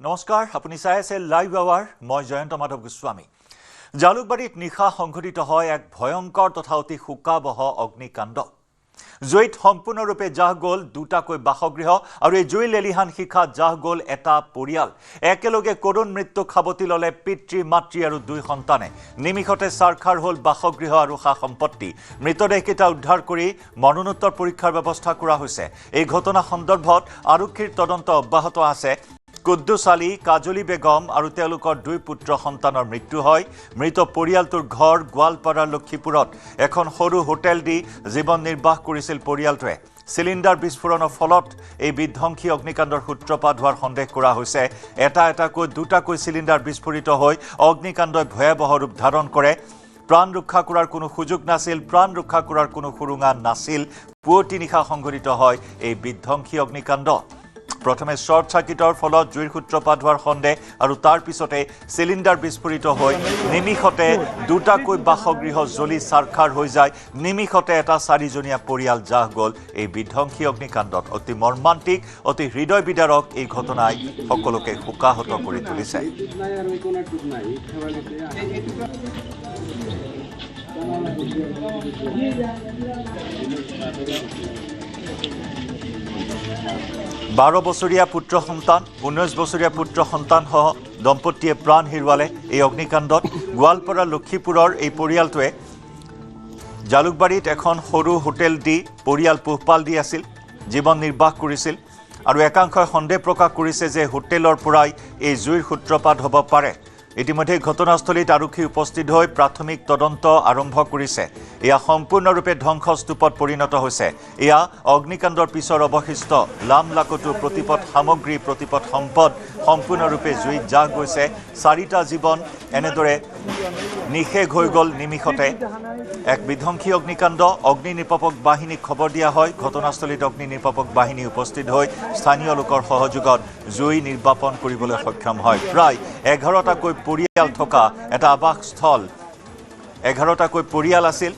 নমস্কাৰ আপুনি চাই আছে লাইভ আৱাৰ মই জয়ন্ত মাধৱ গোস্বামী জালুকবাৰীত নিশা সংঘটিত হয় এক ভয়ংকৰ তথা অতি শোকাবহ অগ্নিকাণ্ড জুইত সম্পূৰ্ণৰূপে জাহ গ'ল দুটাকৈ বাসগৃহ আৰু এই জুই লেলিহান শিখা জাহ গ'ল এটা পৰিয়াল একেলগে কৰোণ মৃত্যু খাবতি ললে পিতৃ মাতৃ আৰু দুই সন্তানে নিমিষতে সাৰখাৰ হ'ল বাসগৃহ আৰু সা সম্পত্তি মৃতদেহকেইটা উদ্ধাৰ কৰি মৰণোত্তৰ পৰীক্ষাৰ ব্যৱস্থা কৰা হৈছে এই ঘটনা সন্দৰ্ভত আৰক্ষীৰ তদন্ত অব্যাহত আছে কুদ্দুছ আলী কাজলী বেগম আৰু তেওঁলোকৰ দুই পুত্ৰ সন্তানৰ মৃত্যু হয় মৃত পৰিয়ালটোৰ ঘৰ গোৱালপাৰাৰ লক্ষীপুৰত এখন সৰু হোটেল দি জীৱন নিৰ্বাহ কৰিছিল পৰিয়ালটোৱে সিলিণ্ডাৰ বিস্ফোৰণৰ ফলত এই বিধ্বংসী অগ্নিকাণ্ডৰ সূত্ৰপাত হোৱাৰ সন্দেহ কৰা হৈছে এটাকৈ দুটাকৈ সিলিণ্ডাৰ বিস্ফোৰিত হৈ অগ্নিকাণ্ডই ভয়াবহ ৰূপ ধাৰণ কৰে প্ৰাণ ৰক্ষা কৰাৰ কোনো সুযোগ নাছিল প্ৰাণ ৰক্ষা কৰাৰ কোনো সুৰুঙা নাছিল পুৱতি নিশা সংঘটিত হয় এই বিধ্বংসী অগ্নিকাণ্ড প্ৰথমে শৰ্ট সাৰ্কিটৰ ফলত জুইৰ সূত্ৰপাত হোৱাৰ সন্দেহ আৰু তাৰ পিছতে সিলিণ্ডাৰ বিস্ফোৰিত হৈ নিমিষতে দুটাকৈ বাসগৃহ জ্বলি সাৰখাৰ হৈ যায় নিমিষতে এটা চাৰিজনীয়া পৰিয়াল জাহ গ'ল এই বিধ্বংসী অগ্নিকাণ্ডত অতি মৰ্মান্তিক অতি হৃদয় বিদাৰক এই ঘটনাই সকলোকে শোকাহত কৰি তুলিছে বাৰ বছৰীয়া পুত্ৰ সন্তান 19 বছৰীয়া পুত্ৰ সন্তানসহ দম্পতীয়ে প্ৰাণ হেৰুৱালে এই অগ্নিকাণ্ডত গোৱালপাৰা লক্ষীপুৰৰ এই পৰিয়ালটোৱে জালুকবাৰীত এখন সৰু হোটেল দি পৰিয়াল পোহপাল দি আছিল জীৱন নিৰ্বাহ কৰিছিল আৰু একাংশই সন্দেহ প্ৰকাশ কৰিছে যে হোটেলৰ পৰাই এই জুইৰ সূত্ৰপাত হ'ব পাৰে ইতিমধ্যে ঘটনাস্থলীত আৰক্ষী উপস্থিত হৈ প্ৰাথমিক তদন্ত আৰম্ভ কৰিছে এয়া সম্পূৰ্ণৰূপে ধ্বংসস্তূপত পৰিণত হৈছে এয়া অগ্নিকাণ্ডৰ পিছৰ অৱশিষ্ট লামলাকটো প্ৰতিপদ সামগ্ৰী প্ৰতিপদ সম্পদ সম্পূৰ্ণৰূপে জুইত জাহ গৈছে চাৰিটা জীৱন এনেদৰে নিশেষ হৈ গ'ল নিমিষতে এক বিধ্বংসী অগ্নিকাণ্ড অগ্নি নিৰ্বাপক বাহিনীক খবৰ দিয়া হয় ঘটনাস্থলীত অগ্নি নিৰ্বাপক বাহিনী উপস্থিত হৈ স্থানীয় লোকৰ সহযোগত জুই নিৰ্বাপন কৰিবলৈ সক্ষম হয় প্ৰায় 11টাকৈ পৰিয়াল থকা এটা আৱাসস্থল 11টাকৈ পৰিয়াল আছিল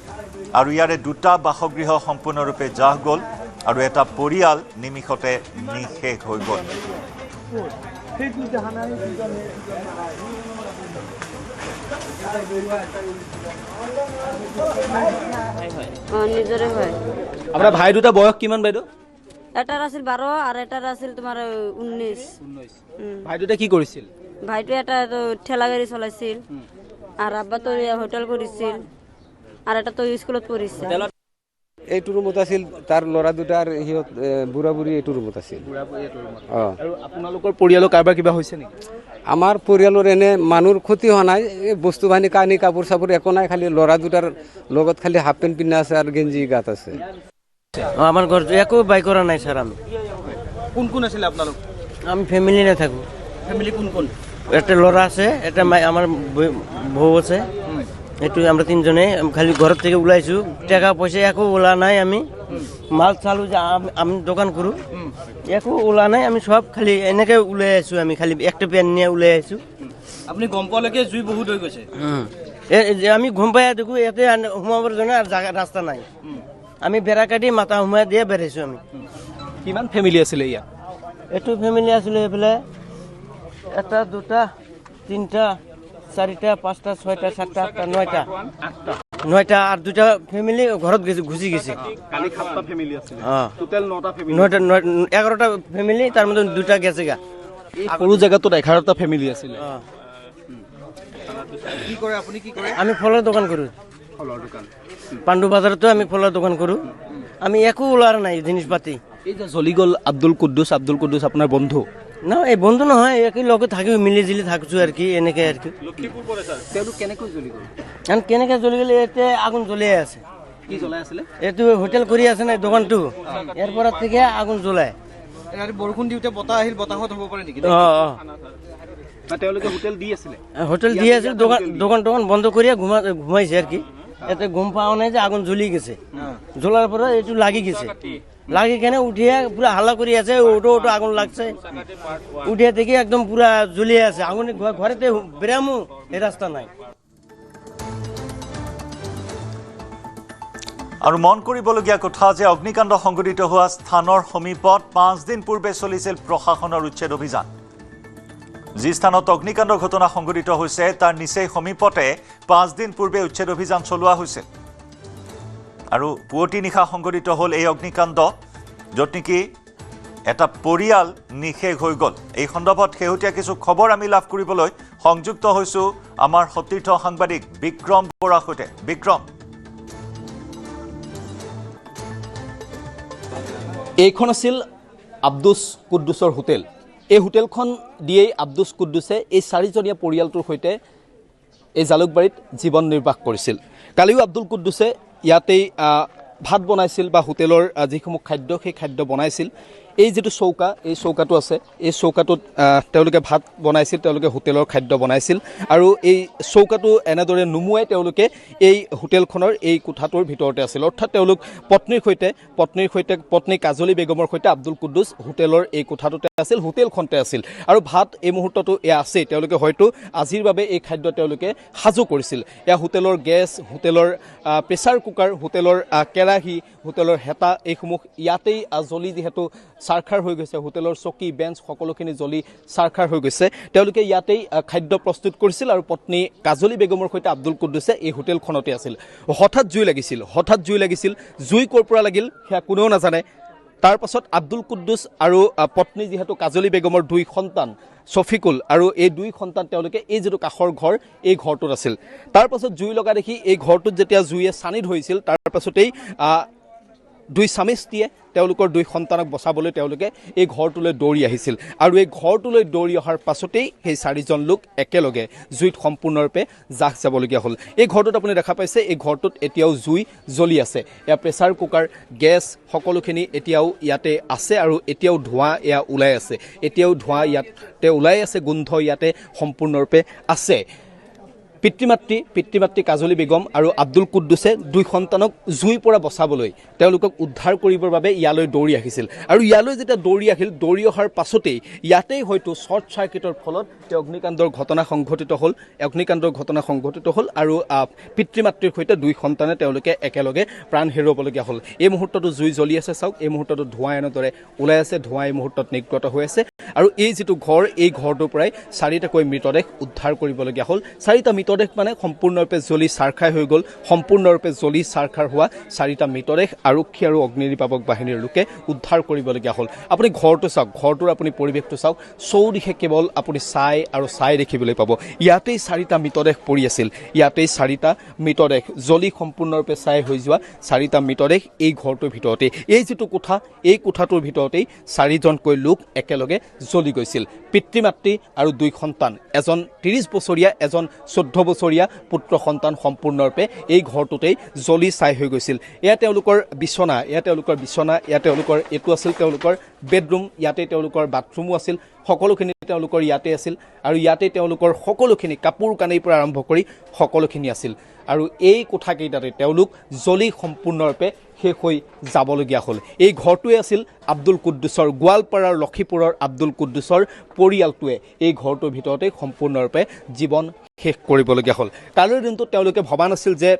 আৰু ইয়াৰে দুটা বাসগৃহ সম্পূৰ্ণৰূপে জাহ গ'ল আৰু এটা পৰিয়াল নিমিষতে নিশেষ হৈ গ'ল আপোনাৰ ভাই দুটা বয়স কিমান বাইদেউ এটাৰ আছিল 12 আৰু এটাৰ আছিল তোমাৰ 19 ভাই দুটা কি কৰিছিল ভাইটো এটা ঠেলা গাড়ী চলাইছিল আৰু আব্বা তো হোটেল কৰিছিল আৰু এটা তো স্কুলত পঢ়িছিল এইটো ৰুমত আছিল তাৰ ল'ৰা দুটাৰ হিহঁত বুঢ়া বুঢ়ী এইটো ৰুমত আছিল আৰু আপোনালোকৰ পৰিয়ালৰ কাৰোবাৰ কিবা হৈছে নেকি আমাৰ পৰিয়ালৰ এনে মানুহৰ ক্ষতি হোৱা নাই এই বস্তু বাহিনী কানি কাপোৰ চাপোৰ একো নাই খালি ল'ৰা দুটাৰ লগত খালি হাফ পেণ্ট পিন্ধা আছে আৰু গেঞ্জি গাত আছে আমার ঘর একো বাই করা নাই স্যার আমি কোন কোন আছিল আপোনালোক আমি ফ্যামিলি না থাকো ফ্যামিলি কোন কোন একটা লড়া আছে একটা আমার বউ আছে একটু আমরা তিনজনে খালি ঘর থেকে ওলাইছো টাকা পয়সা একো ওলা নাই আমি মাল চালু যে আমি দোকান করু একো ওলা নাই আমি সব খালি এনেকে ওলাই আছো আমি খালি একটা পেন নিয়ে ওলাই আছো আপুনি গম পালেকে জুই বহুত হৈ গৈছে আমি ঘুম পাই দেখো এতে সোমাবার জন্য আর রাস্তা নাই আমি বেড়া কাটি মাথা সোমাই দিয়ে বেড়াইছো আমি কিমান ফ্যামিলি আছিলে ইয়াত এইটো ফ্যামিলি আছিল এইফালে এটা দুটা তিনটা চাৰিটা পাঁচটা ছয়টা সাতটা আঠটা নয়টা আৰ দুটা ফ্যামিলি ঘৰত ঘুচি গেছে কালি 7টা ফ্যামিলি আছিল টোটাল 9টা ফ্যামিলি 11টা ফ্যামিলি তার মধ্যে দুটা গেছে গা এই সৰু জায়গাটোত 11টা ফ্যামিলি আছিল কি কৰে আপুনি কি কৰে আমি ফলৰ দোকান কৰো ফলৰ দোকান পাণ্ডু বাজাৰতো আমি ফলৰ দোকান কৰো আমি একো ওলাৰ নাই জিনিসপাতি এই যে জ্বলি গ'ল আব্দুল কুদ্দুছ আপোনাৰ বন্ধু না এই বন্ধু নহয় একই লগে থাকি মিলি জিলি থাকছো আর কি এনেকে আর কি লক্ষীপুৰ পৰে স্যার তেওঁলোক কেনেকৈ জ্বলি গ'ল আর কেনেকে জ্বলি গেলে এতে আগুন জ্বলে আছে কি জ্বলাই আছিলে এইটো হোটেল কৰি আছে না দোকানটো এৰপৰ থেকে আগুন জ্বলায় আৰু বৰষুণ দিওতে বতাহ আহিল বতাহত হ'ব পাৰে নেকি না তেওঁলোকে হোটেল দি আছিলে হোটেল দি আছে দোকান বন্ধ করিয়া ঘুমাইছে আর কি এতে ঘুম পাওয়া নাই যে আগুন জ্বলি গেছে জ্বলার পরে একটু লাগি গেছে লাগি কেন উঠিয়ে পুরা হাল্লা করি আছে ওটো আগুন লাগছে উঠিয়ে দেখি একদম পুরা জ্বলিয়ে আছে আগুন ঘরেতে বেরামু এই রাস্তা নাই আৰু মন কৰিবলগীয়া কথা যে অগ্নিকাণ্ড সংঘটিত হোৱা স্থানৰ সমীপত 5 দিন পূৰ্বে চলিছিল প্ৰশাসনৰ উচ্ছেদ অভিযান যি স্থানত অগ্নিকাণ্ডৰ ঘটনা সংঘটিত হৈছে তাৰ নিচেই সমীপতে 5 দিন পূৰ্বে উচ্ছেদ অভিযান চলোৱা হৈছিল আৰু পুৱতি নিশা সংঘটিত হ'ল এই অগ্নিকাণ্ড য'ত নেকি এটা পৰিয়াল নিশেষ হৈ গ'ল এই সন্দৰ্ভত শেহতীয়া কিছু খবৰ আমি লাভ কৰিবলৈ সংযুক্ত হৈছোঁ আমাৰ সতীৰ্থ সাংবাদিক বিক্ৰম বৰাৰ সৈতে বিক্ৰম এইখন আছিল আব্দুছ কুদ্দুছৰ হোটেল এই হোটেলখন দিয়েই আব্দুছ কুদ্দুছে এই 4জনীয়া পৰিয়ালটোৰ সৈতে এই জালুকবাৰীত জীৱন নিৰ্বাহ কৰিছিল কালিও আব্দুল কুদ্দুছে ইয়াতেই ভাত বনাইছিল বা হোটেলৰ যিসমূহ খাদ্য সেই খাদ্য বনাইছিল এই যেটো চৌকা এই চৌকাটো আছে এই চৌকাটোত তেওঁলোকে ভাত বনাইছিল তেওঁলোকে হোটেলৰ খাদ্য বনাইছিল আৰু এই চৌকাটো এনেদৰে নুমুৱাই তেওঁলোকে এই হোটেলখনৰ এই কোঠাটোৰ ভিতৰতে আছিল অৰ্থাৎ তেওঁলোক পত্নী কাজলী বেগমৰ সৈতে আব্দুল কুদ্দুছ হোটেলৰ এই কোঠাটোতে আছিল হোটেলখনতে আছিল আৰু ভাত এই মুহূৰ্তটো এয়া আছে তেওঁলোকে হয়তো আজিৰ বাবে এই খাদ্য তেওঁলোকে সাজু কৰিছিল এয়া হোটেলৰ গেছ হোটেলৰ প্ৰেছাৰ কুকাৰ হোটেলৰ কেৰাহী হোটেলৰ হেতা এইসমূহ ইয়াতেই জ্বলি যিহেতু সাৰখাৰ হৈ গৈছে হোটেলৰ চকী বেঞ্চ সকলোখিনি জ্বলি সাৰখাৰ হৈ গৈছে তেওঁলোকে ইয়াতেই খাদ্য প্ৰস্তুত কৰিছিল আৰু পত্নী কাজলী বেগমৰ সৈতে আব্দুল কুদ্দুছে এই হোটেলখনতে আছিল হঠাৎ জুই লাগিছিল জুই ক'ৰ পৰা লাগিল সেয়া কোনেও নাজানে তাৰ পাছত আব্দুল কুদ্দুছ আৰু পত্নী যিহেতু কাজলী বেগমৰ 2 সন্তান শফিকুল আৰু এই 2 সন্তান তেওঁলোকে এই যেটো কাখৰ ঘৰ এই ঘৰটোত আছিল তাৰ পাছত জুই লগা দেখি এই ঘৰটোত যেতিয়া জুইয়ে সানি ধৰিছিল তাৰ পাছতেই 2 স্বামীস্ত্ৰীয়ে তেওঁলোকৰ 2 সন্তানক বচাবলৈ তেওঁলোকে এই ঘৰটোলৈ দৌৰি আহিছিল আৰু এই ঘৰটোলৈ দৌৰি অহাৰ পাছতেই সেই 4জন লোক একেলগে জুইত সম্পূৰ্ণৰূপে জাহ যাবলগীয়া হ'ল এই ঘৰটোত আপুনি দেখা পাইছে এই ঘৰটোত এতিয়াও জুই জ্বলি আছে এয়া প্ৰেছাৰ কুকাৰ গেছ সকলোখিনি এতিয়াও ইয়াতে আছে আৰু এতিয়াও ধোঁৱা এয়া ওলাই আছে এতিয়াও ধোঁৱা ইয়াতে ওলাই আছে গোন্ধ ইয়াতে সম্পূৰ্ণৰূপে আছে পিতৃ-মাতৃ কাজলী বেগম আৰু আব্দুল কুদ্দুছে 2 সন্তানক জুইৰ পৰা বচাবলৈ তেওঁলোকক উদ্ধাৰ কৰিবৰ বাবে ইয়ালৈ দৌৰি আহিছিল আৰু ইয়ালৈ যেতিয়া দৌৰি অহাৰ পাছতেই ইয়াতেই হয়তো শৰ্ট সাৰ্কিটৰ ফলত অগ্নিকাণ্ডৰ ঘটনা সংঘটিত হ'ল আৰু পিতৃ-মাতৃৰ সৈতে 2 সন্তানে তেওঁলোকে একেলগে প্ৰাণ হেৰুৱাবলগীয়া হ'ল এই মুহূৰ্তটো জুই জ্বলি আছে চাওক এই মুহূৰ্তটো ধোঁৱা এনেদৰে ওলাই আছে ধোঁৱা এই মুহূৰ্তত নিৰ্গত হৈ আছে আৰু এই যেটো ঘৰ এই ঘৰটোৰ পৰাই 4টাকৈ মৃতদেহ উদ্ধাৰ কৰিবলগীয়া হ'ল 4টা মৃতদেহ মানে সম্পূৰ্ণৰূপে জ্বলি সাৰখাৰ হৈ গ'ল সম্পূৰ্ণৰূপে জ্বলি সাৰখাৰ হোৱা 4টা মৃতদেহ আৰক্ষী আৰু অগ্নিনিৰ্বাপক বাহিনীৰ লোকে উদ্ধাৰ কৰিবলগীয়া হ'ল আপুনি ঘৰটো চাওক ঘৰটোৰ আপুনি পৰিৱেশটো চাওক চৌদিশে কেৱল আপুনি চাই দেখিবলৈ পাব ইয়াতেই 4টা মৃতদেহ পৰি আছিল ইয়াতেই 4টা মৃতদেহ জ্বলি সম্পূৰ্ণৰূপে ছাই হৈ যোৱা 4টা মৃতদেহ এই ঘৰটোৰ ভিতৰতে এই যেটো কোঠা এই কোঠাটোৰ ভিতৰতেই 4জনকৈ লোক একেলগে জ্বলি গৈছিল পিতৃ-মাতৃ আৰু 2 সন্তান এজন 30 বছৰীয়া এজন 14 বছৰীয়া পুত্ৰ সন্তান সম্পূৰ্ণৰূপে এই ঘৰটোতেই জ্বলি ছাই হৈ গৈছিল এয়া তেওঁলোকৰ বিছনা এয়া তেওঁলোকৰ এটো আছিল তেওঁলোকৰ বেডৰুম ইয়াতে তেওঁলোকৰ বাথৰুমো আছিল সকলোখিনি তেওঁলোকৰ ইয়াতে আছিল আৰু ইয়াতে তেওঁলোকৰ সকলোখিনি কাপোৰ কানিৰ পৰা আৰম্ভ কৰি সকলোখিনি আছিল আৰু এই কোঠাকেইটাতে তেওঁলোক জ্বলি সম্পূৰ্ণৰূপে শেষ হৈ যাবলগীয়া হ'ল এই ঘৰটোৱে আছিল আব্দুল কুদ্দুছৰ গোৱালপাৰাৰ লক্ষীপুৰৰ আব্দুল কুদ্দুছৰ পৰিয়ালটোৱে এই ঘৰটোৰ ভিতৰতে সম্পূৰ্ণৰূপে জীৱন শেষ কৰিবলগীয়া হ'ল কালিৰ দিনটোত তেওঁলোকে ভবা নাছিল যে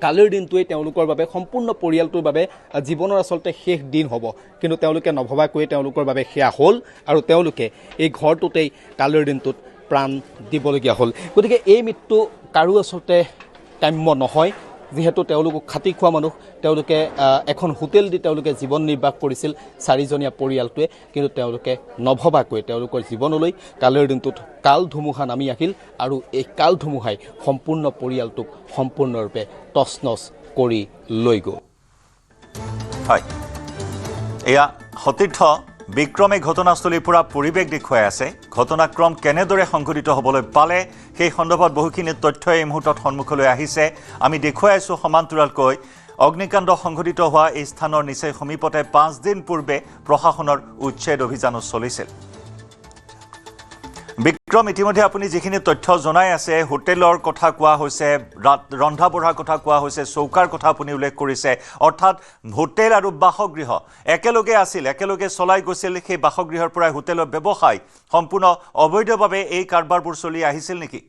কালিৰ দিনটোৱে তেওঁলোকৰ বাবে সম্পূৰ্ণ পৰিয়ালটোৰ বাবে জীৱনৰ আচলতে শেষ দিন হ'ব কিন্তু তেওঁলোকে নভবাকৈ তেওঁলোকৰ বাবে সেয়া হ'ল আৰু তেওঁলোকে এই ঘৰটোতেই কালিৰ দিনটোত প্ৰাণ দিবলগীয়া হ'ল গতিকে এই মৃত্যু কাৰো আচলতে কাম্য নহয় যেহেতু তেওঁলোকক খাতি খোৱা মানুহ তেওঁলোকে এখন হোটেল দি তেওঁলোকে জীৱন নিৰ্বাহ কৰিছিল 4জনীয়া পৰিয়ালটোৱে কিন্তু তেওঁলোকে নভবাকৈ তেওঁলোকৰ জীৱনলৈ কালিৰ দিনটোত কাল ধুমুহা নামি আহিল আৰু এই কাল ধুমুহাই সম্পূৰ্ণ পৰিয়ালটোক সম্পূৰ্ণৰূপে তছনছ কৰি লৈ গ'ল হয় এয়া সতীৰ্থ বিক্ৰমে ঘটনাস্থলীৰ পৰা পৰিৱেশ দেখুৱাই আছে ঘটনাক্ৰম কেনেদৰে সংঘটিত হ'বলৈ পালে সেই সন্দৰ্ভত বহুখিনি তথ্য এই মুহূৰ্তত সন্মুখলৈ আহিছে আমি দেখুৱাই আছোঁ সমান্তৰালকৈ অগ্নিকাণ্ড সংঘটিত হোৱা এই স্থানৰ নিচেই সমীপতে 5 দিন পূৰ্বে প্ৰশাসনৰ উচ্ছেদ অভিযানো চলিছিল বিক্ৰম ইতিমধ্যে আপুনি যিখিনি তথ্য জনাই আছে হোটেলৰ কথা কোৱা হৈছে ৰন্ধা বঢ়াৰ কথা কোৱা হৈছে চৌকাৰ কথা আপুনি উল্লেখ কৰিছে অৰ্থাৎ হোটেল আৰু বাসগৃহ একেলগে আছিল একেলগে চলাই গৈছিল সেই বাসগৃহৰ পৰা হোটেলৰ ব্যৱসায় সম্পূৰ্ণ অবৈধভাৱে এই কাৰবাৰবোৰ চলি আহিছিল নেকি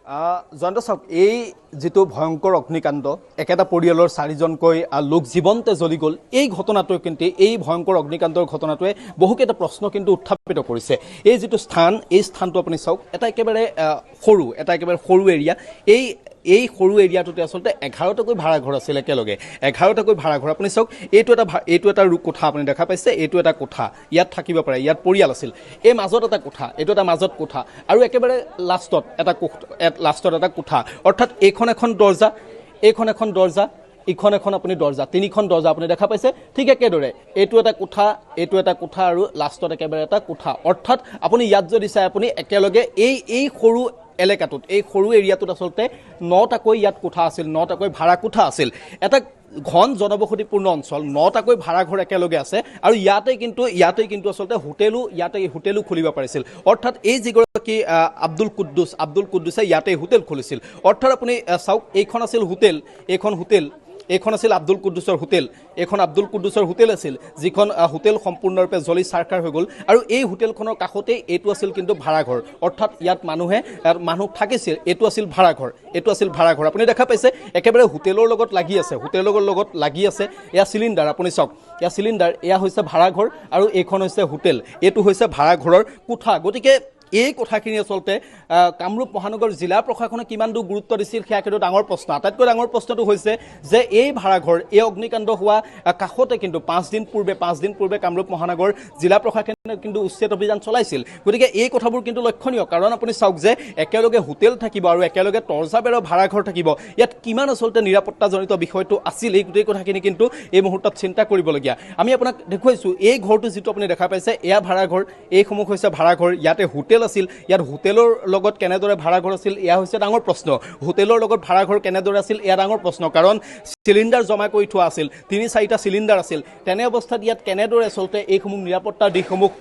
জয়ন্ত চাওক এই যিটো ভয়ংকৰ অগ্নিকাণ্ড একেটা পৰিয়ালৰ 4জনকৈ লোক জীৱন্তে জ্বলি গ'ল এই ঘটনাটোৱে কিন্তু এই ভয়ংকৰ অগ্নিকাণ্ডৰ ঘটনাটোৱে বহুকেইটা প্ৰশ্ন কিন্তু উত্থাপিত কৰিছে এই যিটো স্থান এই স্থানটো আপুনি চাওক এটা একেবাৰে সৰু এৰিয়া এই সৰু এৰিয়াটোতে আচলতে 11টাকৈ ভাড়াঘৰ আছিল একেলগে 11টাকৈ ভাড়াঘৰ আপুনি চাওক এইটো এটা কোঠা আপুনি দেখা পাইছে এইটো এটা কোঠা ইয়াত থাকিব পাৰে ইয়াত পৰিয়াল আছিল এই মাজত এটা কোঠা এইটো এটা মাজত কোঠা আৰু একেবাৰে লাষ্টত এটা কোঠা অৰ্থাৎ এইখন এখন দৰ্জা ইখন এখন আপুনি দৰ্জা তিনিখন দৰ্জা আপুনি দেখা পাইছে ঠিক একেদৰে এইটো এটা কোঠা আৰু লাষ্টত একেবাৰে এটা কোঠা অৰ্থাৎ আপুনি ইয়াত যদি চাই আপুনি একেলগে এই সৰু এলেকাটোত এই সৰু এৰিয়াটোত আচলতে 9টাকৈ ইয়াত কোঠা আছিল 9টাকৈ ভাড়া কোঠা আছিল এটা ঘন জনবসতিপূৰ্ণ অঞ্চল 9টাকৈ ভাড়াঘৰ একেলগে আছে আৰু ইয়াতে কিন্তু আচলতে হোটেলো খুলিব পাৰিছিল অৰ্থাৎ এই যিগৰাকী আব্দুল কুদ্দুছে ইয়াতে হোটেল খুলিছিল অৰ্থাৎ আপুনি চাওক এইখন আছিল হোটেল এইখন আছিল আব্দুল কুদ্দুছৰ হোটেল আছিল যিখন হোটেল সম্পূৰ্ণৰূপে জ্বলি চাৰখাৰ হৈ গ'ল আৰু এই হোটেলখনৰ কাষতে এইটো আছিল কিন্তু ভাড়াঘৰ অৰ্থাৎ ইয়াত মানুহ থাকিছিল এইটো আছিল ভাড়াঘৰ আপুনি দেখা পাইছে একেবাৰে হোটেলৰ লগত লাগি আছে এয়া চিলিণ্ডাৰ আপুনি চাওক এয়া চিলিণ্ডাৰ এয়া হৈছে ভাড়াঘৰ আৰু এইখন হৈছে হোটেল এইটো হৈছে ভাড়াঘৰৰ কোঠা গতিকে এই কথাখিনি আচলতে কামৰূপ মহানগৰ জিলা প্ৰশাসনে কিমান দূৰ গুৰুত্ব দিছিল সেয়া কিন্তু ডাঙৰ প্ৰশ্ন আটাইতকৈ ডাঙৰ প্ৰশ্নটো হৈছে যে এই ভাড়াঘৰ এই অগ্নিকাণ্ড হোৱা কাষতে কিন্তু 5 দিন পূৰ্বে কামৰূপ মহানগৰ জিলা প্ৰশাসনে কিন্তু উচ্ছেদ অভিযান চলাইছিল গতিকে এই কথাবোৰ কিন্তু লক্ষণীয় কাৰণ আপুনি চাওক যে একেলগে হোটেল থাকিব আৰু একেলগে তৰ্জাবেৰৰ ভাড়াঘৰ থাকিব ইয়াত কিমান আচলতে নিৰাপত্তাজনিত বিষয়টো আছিল এই গোটেই কথাখিনি কিন্তু এই মুহূৰ্তত চিন্তা কৰিবলগীয়া আমি আপোনাক দেখুৱাইছোঁ এই ঘৰটো যিটো আপুনি দেখা পাইছে এয়া ভাড়াঘৰ এইসমূহ হৈছে ভাড়াঘৰ ইয়াতে হোটেল আছিল ইয়াত হোটেলৰ লগত কেনেদৰে ভাড়াঘৰ আছিল এয়া হৈছে ডাঙৰ প্ৰশ্ন হোটেলৰ লগত ভাড়াঘৰ কেনেদৰে আছিল এয়া ডাঙৰ প্ৰশ্ন কাৰণ চিলিণ্ডাৰ জমা কৰি থোৱা আছিল 3-4টা চিলিণ্ডাৰ আছিল তেনে অৱস্থাত ইয়াত কেনেদৰে আচলতে এইসমূহ নিৰাপত্তাৰ দিশসমূহ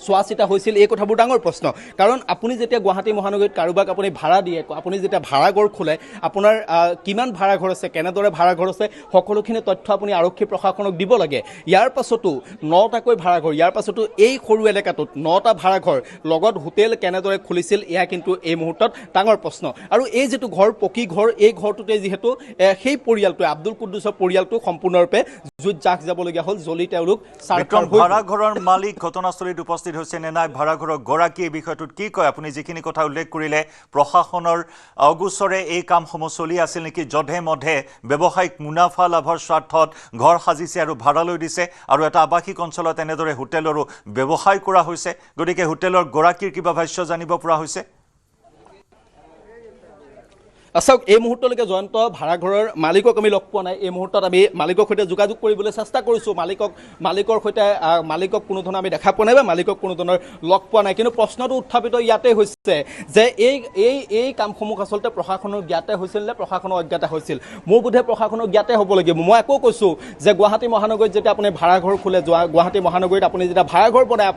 চোৱা চিতা হৈছিল এই কথাবোৰ ডাঙৰ প্ৰশ্ন কাৰণ আপুনি যেতিয়া গুৱাহাটী মহানগৰীত কাৰোবাক আপুনি ভাড়া দিয়ে আপুনি যেতিয়া ভাড়াঘৰ খোলে আপোনাৰ কিমান ভাড়াঘৰ আছে কেনেদৰে ভাড়াঘৰ আছে সকলোখিনি তথ্য আপুনি আৰক্ষী প্ৰশাসনক দিব লাগে ইয়াৰ পাছতো 9টাকৈ ভাড়াঘৰ ইয়াৰ পাছতো এই সৰু এলেকাটোত 9টা ভাড়াঘৰ লগত হোটেল কেনেদৰে খুলিছিল এয়া কিন্তু এই মুহূৰ্তত ডাঙৰ প্ৰশ্ন আৰু এই যেটো ঘৰ পকী ঘৰ এই ঘৰটোতে যেহেতু সেই পৰিয়ালটো আব্দুল কুদ্দুছৰ পৰিয়ালটো সম্পূৰ্ণৰূপে যুদ্ধ জাক যাবলগীয়া হ'ল জ্বলি তেওঁলোক বিক্ৰম ভাড়াঘৰৰ মালিক ঘটনাস্থলীত উপস্থিত হৈছে নে নাই ভাড়াঘৰৰ গৰাকী এই বিষয়টোত কি কয় আপুনি যিখিনি কথা উল্লেখ কৰিলে প্ৰশাসনৰ অগুচৰে এই কামসমূহ চলি আছিল নেকি জধে মধে ব্যৱসায়িক মুনাফা লাভৰ স্বাৰ্থত ঘৰ সাজিছে আৰু ভাড়ালৈ দিছে আৰু এটা আৱাসিক অঞ্চলত এনেদৰে হোটেলৰো ব্যৱসায় কৰা হৈছে গতিকে হোটেলৰ গৰাকীৰ কিবা ভাষ্য জানিব পৰা হৈছে চাওক এই মুহূৰ্তলৈকে জয়ন্ত ভাড়াঘৰৰ মালিকক আমি লগ পোৱা নাই এই মুহূৰ্তত আমি মালিকৰ সৈতে যোগাযোগ কৰিবলৈ চেষ্টা কৰিছোঁ মালিকৰ সৈতে মালিকক কোনো ধৰণৰ আমি দেখা পোৱা নাই বা মালিকক কোনো ধৰণৰ লগ পোৱা নাই কিন্তু প্ৰশ্নটো উত্থাপিত ইয়াতে হৈছে যে এই কামসমূহ আচলতে প্ৰশাসনৰ জ্ঞাতে হৈছিল নে প্ৰশাসনৰ অজ্ঞাতে হৈছিল মোৰ বোধে প্ৰশাসনৰ জ্ঞাতে হ'ব লাগিব মই আকৌ কৈছোঁ যে গুৱাহাটী মহানগৰীত যেতিয়া আপুনি ভাড়াঘৰ খোলে গুৱাহাটী মহানগৰীত আপুনি যেতিয়া ভাড়াঘৰ বনায়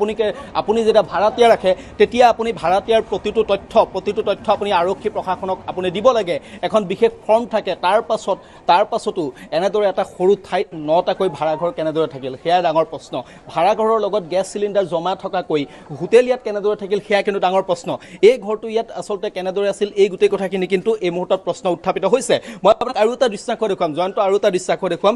আপুনি যেতিয়া ভাড়াতীয়া ৰাখে তেতিয়া আপুনি ভাড়াতীয়াৰ প্ৰতিটো তথ্য আপুনি আৰক্ষী প্ৰশাসনক আপুনি দিব লাগে এখন বিশেষ ফৰ্ম থাকে তাৰ পাছতো এনেদৰে এটা সৰু ঠাইত 9টাকৈ ভাড়াঘৰ কেনেদৰে থাকিল সেয়া ডাঙৰ প্ৰশ্ন ভাড়াঘৰৰ লগত গেছ চিলিণ্ডাৰ জমা থকাকৈ হোটেল ইয়াত কেনেদৰে থাকিল সেয়া কিন্তু ডাঙৰ প্ৰশ্ন এই ঘৰটো ইয়াত আচলতে কেনেদৰে আছিল এই গোটেই কথাখিনি কিন্তু এই মুহূৰ্তত প্ৰশ্ন উত্থাপিত হৈছে মই আপোনাক আৰু এটা দৃশ্যাংশ দেখুৱাম জয়ন্ত আৰু এটা দৃশ্যাংশ দেখুৱাম